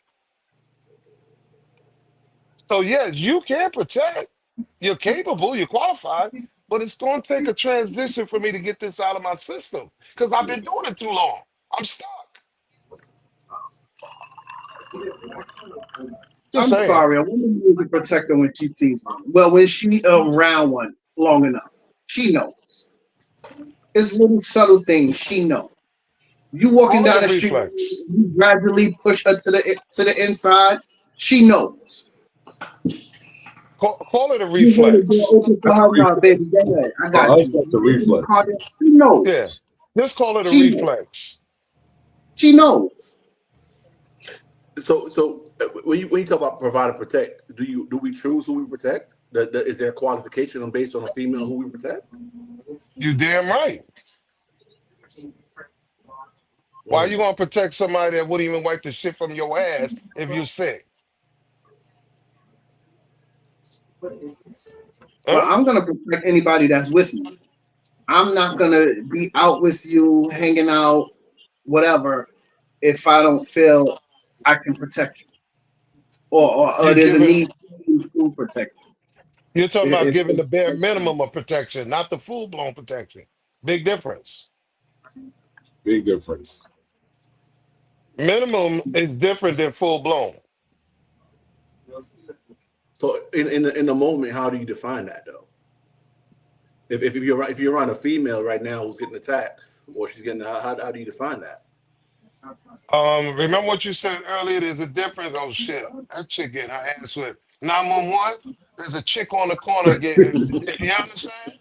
So yes, you can protect. You're capable, you're qualified, but it's gonna take a transition for me to get this out of my system because I've been doing it too long. I'm stuck. Just I'm saying. sorry, a woman needs to protect her when she sees one. Well, when she around one long enough, she knows. It's little subtle things she knows. You walking Call it down a the street, reflex. you gradually push her to the inside. She knows. Call it a You hold the door reflex. open for That's a her, now, reflex. baby. Go ahead. I For got us, you. that's a You get in the car, reflex. she Yeah. knows. Just call it a She knows. reflex. She knows. So when you talk about provide and protect, do we choose who we protect? Is there a qualification based on a female who we protect? You damn right. Why you Mm. gonna protect somebody that wouldn't even wipe the shit from your ass if you're sick? Well, Huh? I'm gonna protect anybody that's with me. I'm not gonna be out with you, hanging out, whatever, if I don't feel I can protect you, or You're there's a giving need to protect you. you're talking about giving the bare If minimum of protection, not the full blown protection. Big difference. Big difference. Minimum is different than full blown. So in the moment, how do you define that though? If you're around a female right now who's getting attacked or she's getting how do you define that? Remember what you said earlier? There's a difference. Oh shit, that chick getting her ass whipped. 911. There's a chick on the corner getting. You understand?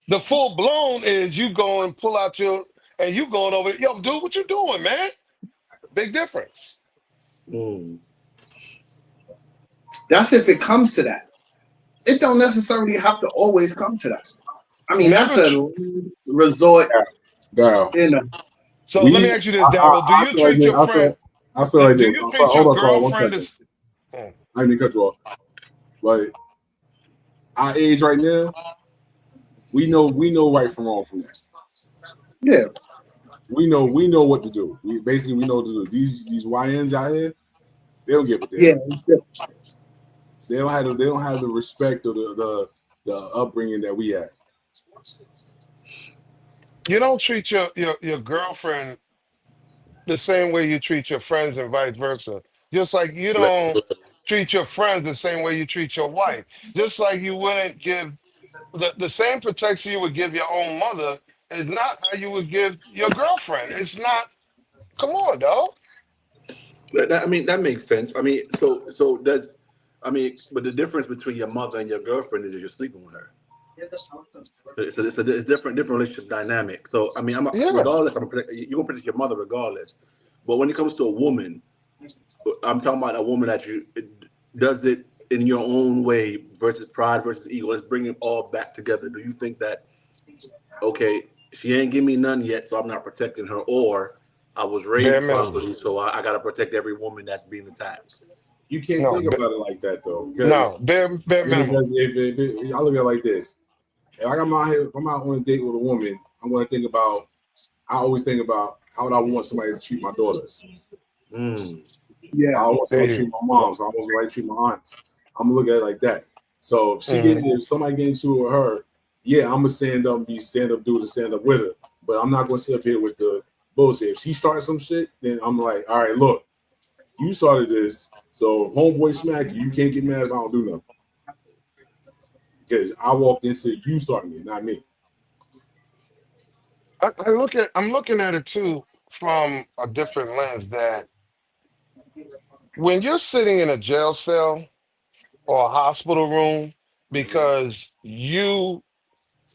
The full blown is you go and pull out your and you going over. Yo, dude, what you doing, man? Big difference. Mm. that's if it comes to that. It don't necessarily have to always come to that. I mean, that's Never. a resort, Now, you know. So let me we, ask you this, Daryl. Do I you say like treat this. your friend? I say like Do this. you treat your Hold on, Carl, 1 girlfriend second. as? Oh, I didn't mean to cut you off. But our age right now, we know right from wrong from that. Yeah, We know what to do. We know what to do. These YNs out here, they don't give a damn. yeah. They don't have the respect or the upbringing that we had. you don't treat your girlfriend the same way you treat your friends and vice versa. Just like you don't treat your friends the same way you treat your wife. Just like you wouldn't give the same protection you would give your own mother is not how you would give your girlfriend. It's not. Come on, dog. I mean that makes sense. I mean, but the difference between your mother and your girlfriend is that you're sleeping with her. So it's different relationship dynamic. So I mean, Yeah. regardless, you're gonna protect your mother regardless. But when it comes to a woman, I'm talking about a woman that does it in your own way versus pride versus ego. Let's bring it all back together. Do you think that okay, she ain't give me none yet, so I'm not protecting her, or I was Bare raised minimum. properly, so I gotta protect every woman that's being attacked? You can't No, think about it like that though, no, because bare minimum. I look at it like this. If I'm out on a date with a woman, I always think about how would I want somebody to treat my daughters. Mm. Yeah. I almost There want to you treat my moms. I almost like to treat my aunts. I'm gonna look at it like that. So if somebody get into it with her, yeah, I'm gonna stand up and be stand up dude to stand up with her. But I'm not gonna sit up here with the bullshit. If she starts some shit, then I'm like, all right, look, you started this. So homeboy smack you, you can't get mad if I don't do nothing. Because I walked into you starting it, not me. I'm looking at it too from a different lens that when you're sitting in a jail cell or a hospital room because you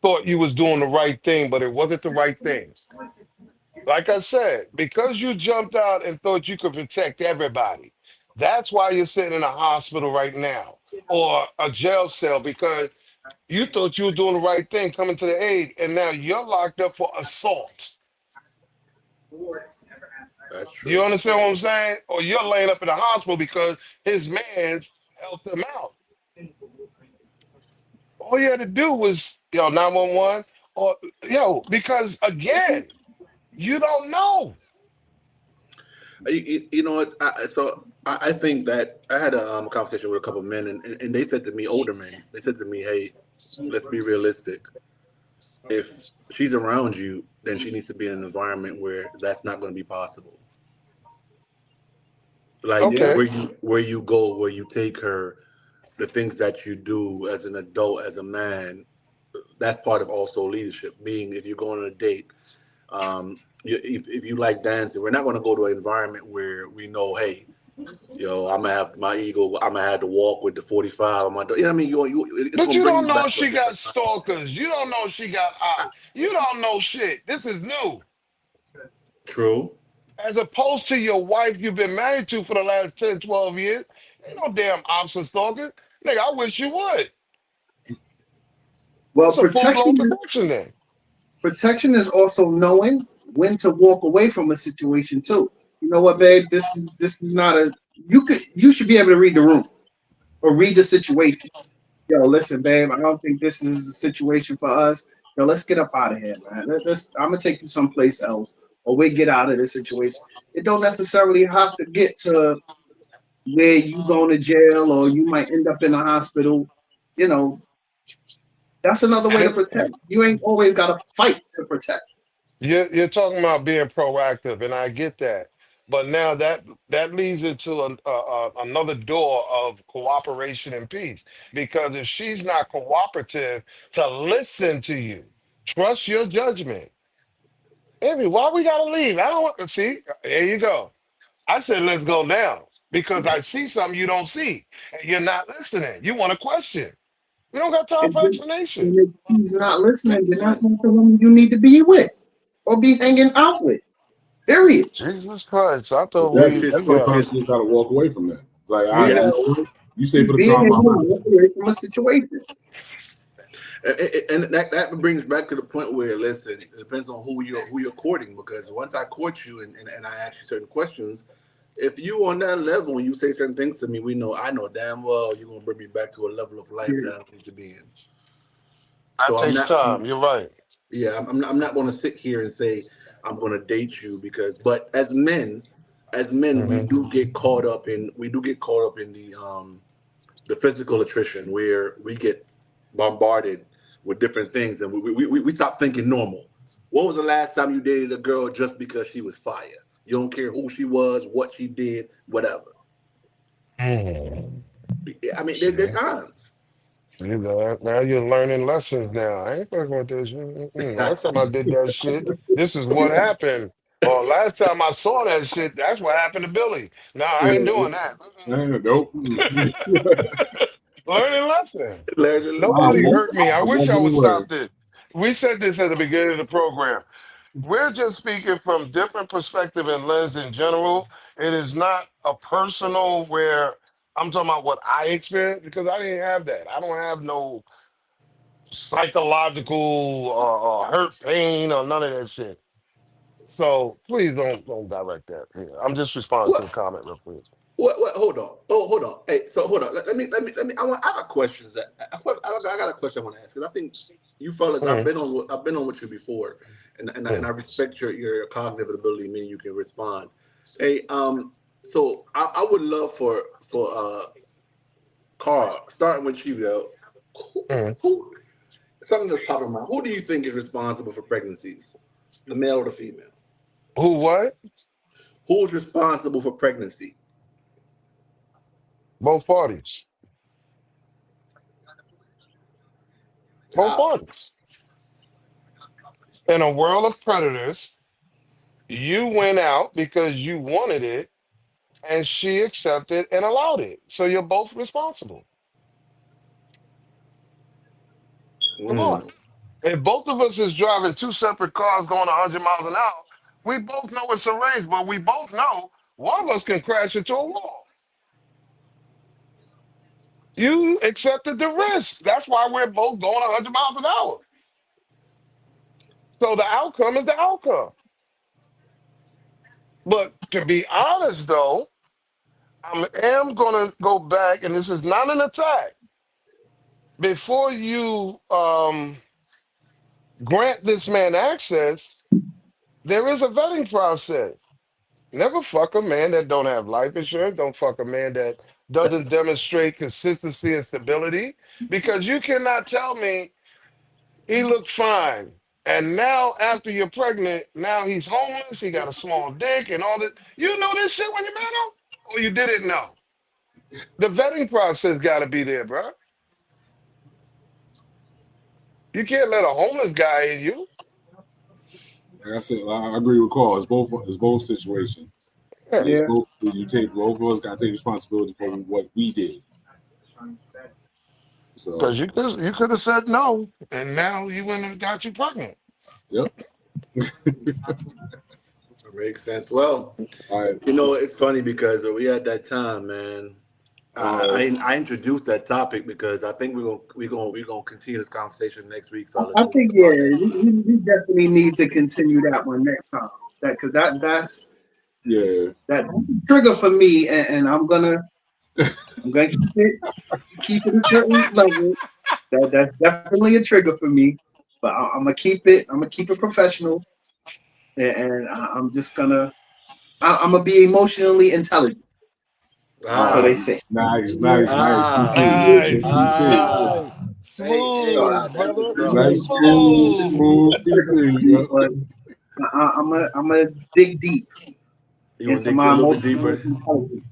thought you was doing the right thing, but it wasn't the right thing. Like I said, because you jumped out and thought you could protect everybody, that's why you're sitting in a hospital right now or a jail cell because you thought you were doing the right thing, coming to the aid, and now you're locked up for assault. That's You true. understand what I'm saying? Or you're laying up in the hospital because his man helped him out. All you had to do was, 911, or, because again, you don't know. You know, I think that I had a conversation with a couple of men, and they said to me, older men, they said to me, "Hey, let's be realistic. If she's around you, then she needs to be in an environment where that's not going to be possible. Like Yeah. Okay. where you go, where you take her, the things that you do as an adult, as a man, that's part of also leadership. Being if you go on a date, if you like dancing, we're not going to go to an environment where we know, hey, I'm gonna have my ego. I'm gonna have to walk with the 45. You know what I mean? It's But gonna you bring don't you know back if to a she got different time. stalkers. You don't know if she got eyes. You don't know shit. This is new. True. As opposed to your wife you've been married to for the last 10, 12 years. Ain't no damn ops and stalkers. Nigga, I wish you would. Well, That's a full-blown protection then. protection is also knowing when to walk away from a situation too. You know what, babe? This is not a you should be able to read the room or read the situation. Yo, listen, babe, I don't think this is a situation for us. Yo, let's get up out of here, man. I'm gonna take you someplace else, or we get out of this situation. It don't necessarily have to get to where you going to jail or you might end up in a hospital. You know, that's another way to And protect. You ain't always got to fight to protect. you're talking about being proactive, and I get that. But now that leads into another door of cooperation and peace. Because if she's not cooperative to listen to you, trust your judgment. Amy, why we gotta leave? I don't want to see. There you go. I said let's go down because I see something you don't see, and you're not listening. You want to question. We don't got time And for then- explanation. and if he's not listening, then that's not the woman you need to be with or be hanging out with. Period. Jesus Christ! I thought Which we Exactly. is we That's what which got I'm is trying to try to walk away from that. Like, all we right, yeah. you got. know what? You say put a Being car in my able to mouth. walk away from a situation. And that brings back to the point where listen, it depends on who you're courting because once I court you and I ask you certain questions, if you on that level and you say certain things to me, I know damn well you're gonna bring me back to a level of life that I don't need to be in. That So I'm takes not time. You're right. yeah, I'm not going to sit here and say I'm going to date you but as men, we Hmm. do get caught up in the physical attrition where we get bombarded with different things and we stop thinking normal. When was the last time you dated a girl just because she was fire? You don't care who she was, what she did, whatever. Mm. I mean, there See, are times. now you're learning lessons. Now I ain't fucking with this. Last time I did that shit, this is what happened. Or last time I saw that shit, that's what happened to Billy. No, I ain't Yeah, doing that. nope. Learning lesson. Allegedly. Nobody I'm hurt me. I wish I walking would away. stop this. We said this at the beginning of the program. We're just speaking from different perspective and lens in general. It is not a personal where I'm talking about what I experienced because I didn't have that. I don't have no psychological hurt, pain, or none of that shit. So please don't direct that here. I'm just responding to the What? comment real quick. What? Hold on. Oh, hold on. Hey, so hold on. Let me. I got questions I got a question I want to ask because I think you fellas, Mm, I've been on with you before, and I mm. respect your cognitive ability, meaning you can respond. Hey, So I would love for Carl, starting with you though. Mm. Who something that's popping in mind? Who do you think is responsible for pregnancies, the male or the female? Who what? Who's responsible for pregnancy? Both parties. Both How? parties. In a world of predators, you went out because you wanted it, and she accepted and allowed it. So you're both responsible. Come on. Mm. If both of us is driving two separate cars going 100 miles an hour, we both know it's a race, but we both know one of us can crash into a wall. You accepted the risk. That's why we're both going 100 miles an hour. So the outcome is the outcome. But to be honest, though, I am going to go back, and this is not an attack. Before you grant this man access, there is a vetting process. Never fuck a man that don't have life insurance. Don't fuck a man that doesn't demonstrate consistency and stability. Because you cannot tell me he looked fine. And now after you're pregnant, now he's homeless, he got a small dick and all that. You know this shit when you met him? Or you didn't know? The vetting process gotta be there, bro. You can't let a homeless guy in you. Like I said, I agree with Carl. It's both situations. Yeah. Yeah. You take both of us got to take responsibility for what we did. So Because you could have said no, and now he went and got you pregnant. yep. That makes sense. Well, All right. you know, it's funny because we had that time, man. I introduced that topic because I think we're gonna continue this conversation next week, fellas. I think About that. we definitely need to continue that one next time. That's Yeah. that trigger for me, and I'm gonna keep it a certain level. That's definitely a trigger for me, but I'm gonna keep it. I'm gonna keep it professional, and I'm just I'm gonna be emotionally intelligent. So Ah, they say. Nice. ah, Nice, PC. ah. nice, Hey, So hey, smooth, that's brother, what's up. Nice, smooth. smooth PC. Yep. but I'm gonna dig deep You want into to dig a my little bit emotional deeper? intelligence.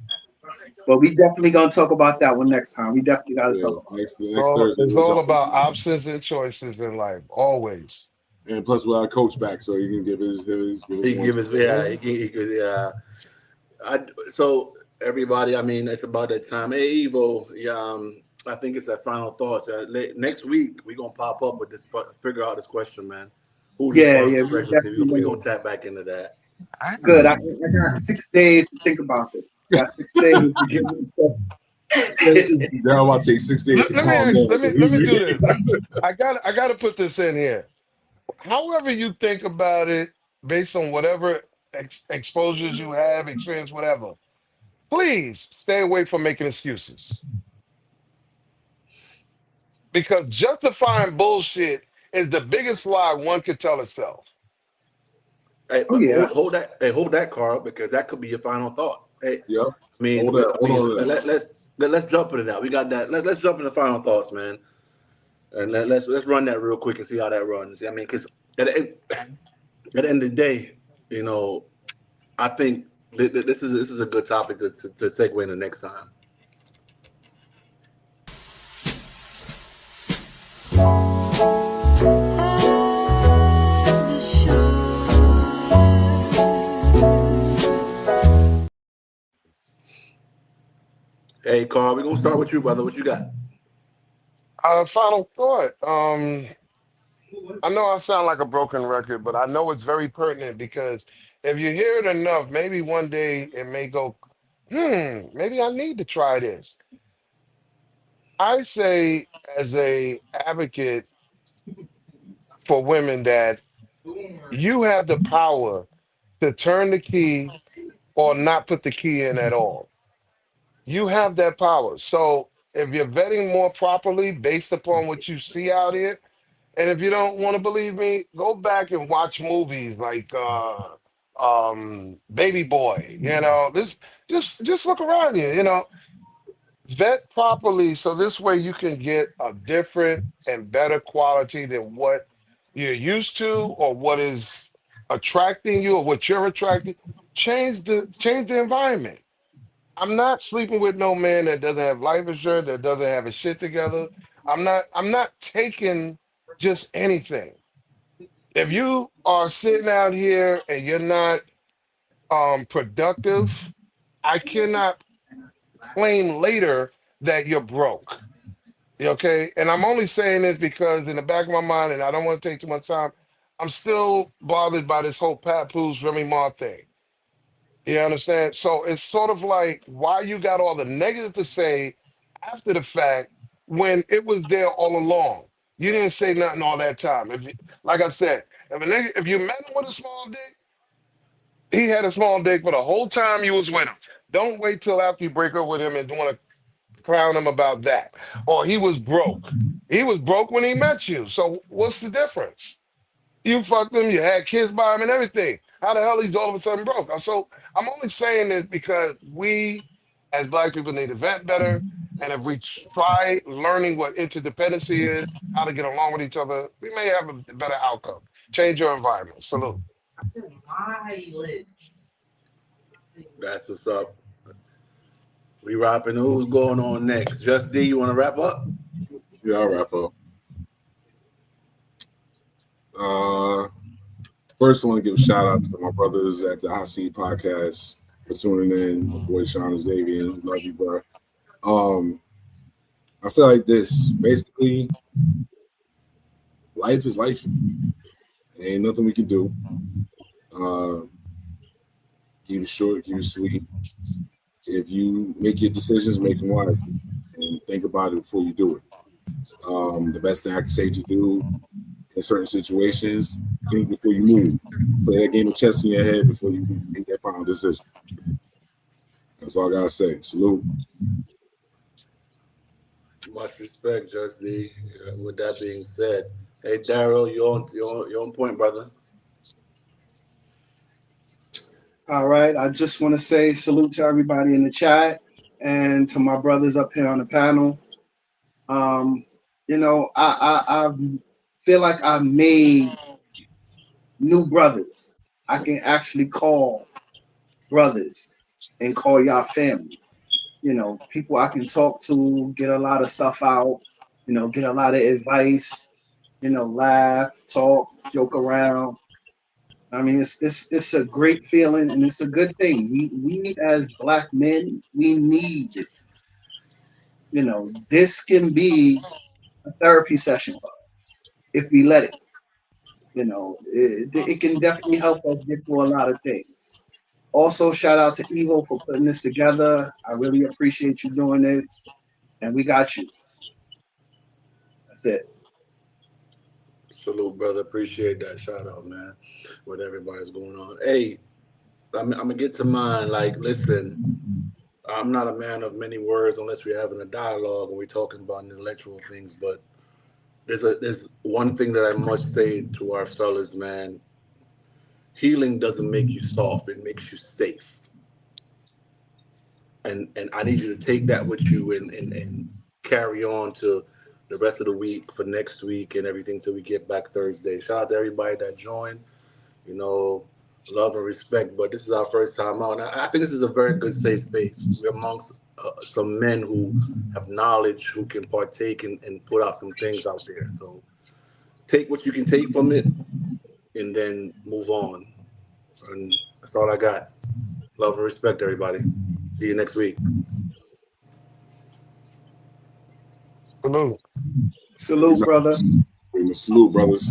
But we definitely gonna talk about that one next time. We definitely gotta Yeah. talk about Next Thursday It's we'll all jump about into that. options and choices in life, always. And plus we'll have coach back so he can give his He one. give his yeah. He could yeah. So everybody, I mean, it's about that time. Hey, Evo, yeah. I think it's that final thoughts. Next week we're gonna pop up with this. Figure out this question, man. Who's responsible Yeah, for we pregnancy? definitely We're gonna. gonna tap back into that. Good. I got 6 days to think about it. Got 6 days to That about to take 6 days to Let me calm ask, down. let me do this. I gotta put this in here. However you think about it, based on whatever exposures you have, experience, whatever, please stay away from making excuses. Because justifying bullshit is the biggest lie one could tell itself. Hey, Oh but yeah. hold that. Hey, hold that, Carl, because that could be your final thought. Hey, Yep. I mean, Hold on to that. let's jump into that. We got that. Let's jump into final thoughts, man, and let's run that real quick and see how that runs. I mean, because at the end of the day, you know, I think this is a good topic to segue into next time. Hey, Carl, we're gonna start with you, brother. What you got? Final thought. I know I sound like a broken record, but I know it's very pertinent because if you hear it enough, maybe one day it may go, maybe I need to try this. I say as a advocate for women that you have the power to turn the key or not put the key in at all. You have that power. So if you're vetting more properly based upon what you see out here, and if you don't want to believe me, go back and watch movies like baby boy. This just look around you. Vet properly so this way you can get a different and better quality than what you're used to or what is attracting you or what you're attracting. Change the environment. I'm not sleeping with no man that doesn't have life insurance, that doesn't have his shit together. I'm not taking just anything. If you are sitting out here and you're not productive, I cannot claim later that you're broke. Okay. And I'm only saying this because in the back of my mind, and I don't want to take too much time, I'm still bothered by this whole Papoose Remy Ma thing. You understand? So it's sort of like why you got all the negative to say after the fact when it was there all along. You didn't say nothing all that time. Like I said, if you met him with a small dick, he had a small dick for the whole time you was with him. Don't wait till after you break up with him and want to clown him about that. Or he was broke. He was broke when he met you. So what's the difference? You fucked him, you had kids by him and everything. How the hell he's all of a sudden broke? So I'm only saying this because we as black people need to vet better. And if we try learning what interdependency is, how to get along with each other, we may have a better outcome. Change your environment. Salute. That's what's up. We wrapping. Who's going on next? Just D, you want to wrap up? Yeah, I'll wrap up. First, I want to give a shout out to my brothers at the Hot Seat Podcast for tuning in. My boy Sean and Xavier, love you, bro. I say like this: basically, life is life. Ain't nothing we can do. Keep it short, keep it sweet. If you make your decisions, make them wisely, and think about it before you do it. The best thing I can say to do in certain situations, think before you move. Play that game of chess in your head before you make that final decision. That's all I gotta say. Salute. Much respect, Just D. With that being said, hey Daryl, you're on point, brother. All right. I just want to say salute to everybody in the chat and to my brothers up here on the panel. I feel like I've made new brothers. I can actually call brothers and call y'all family. People I can talk to, get a lot of stuff out, get a lot of advice, laugh, talk, joke around. I mean, it's a great feeling and it's a good thing. We as black men, we need this. This can be a therapy session for us if we let it. It can definitely help us get through a lot of things. Also, shout out to Evo for putting this together. I really appreciate you doing this, and we got you. That's it. Salute, brother. Appreciate that shout out, man. What everybody's going on. Hey, I'm gonna get to mine. Like, listen, I'm not a man of many words unless we're having a dialogue and we're talking about intellectual things. But there's one thing that I must say to our fellas, man. Healing doesn't make you soft; it makes you safe. And I need you to take that with you and carry on to the rest of the week for next week and everything till we get back Thursday. Shout out to everybody that joined. Love and respect. But this is our first time out. And I think this is a very good safe space. We're amongst some men who have knowledge, who can partake and put out some things out there. So take what you can take from it and then move on. And that's all I got. Love and respect, everybody. See you next week. Salute. Salute, brother. Salute, brothers.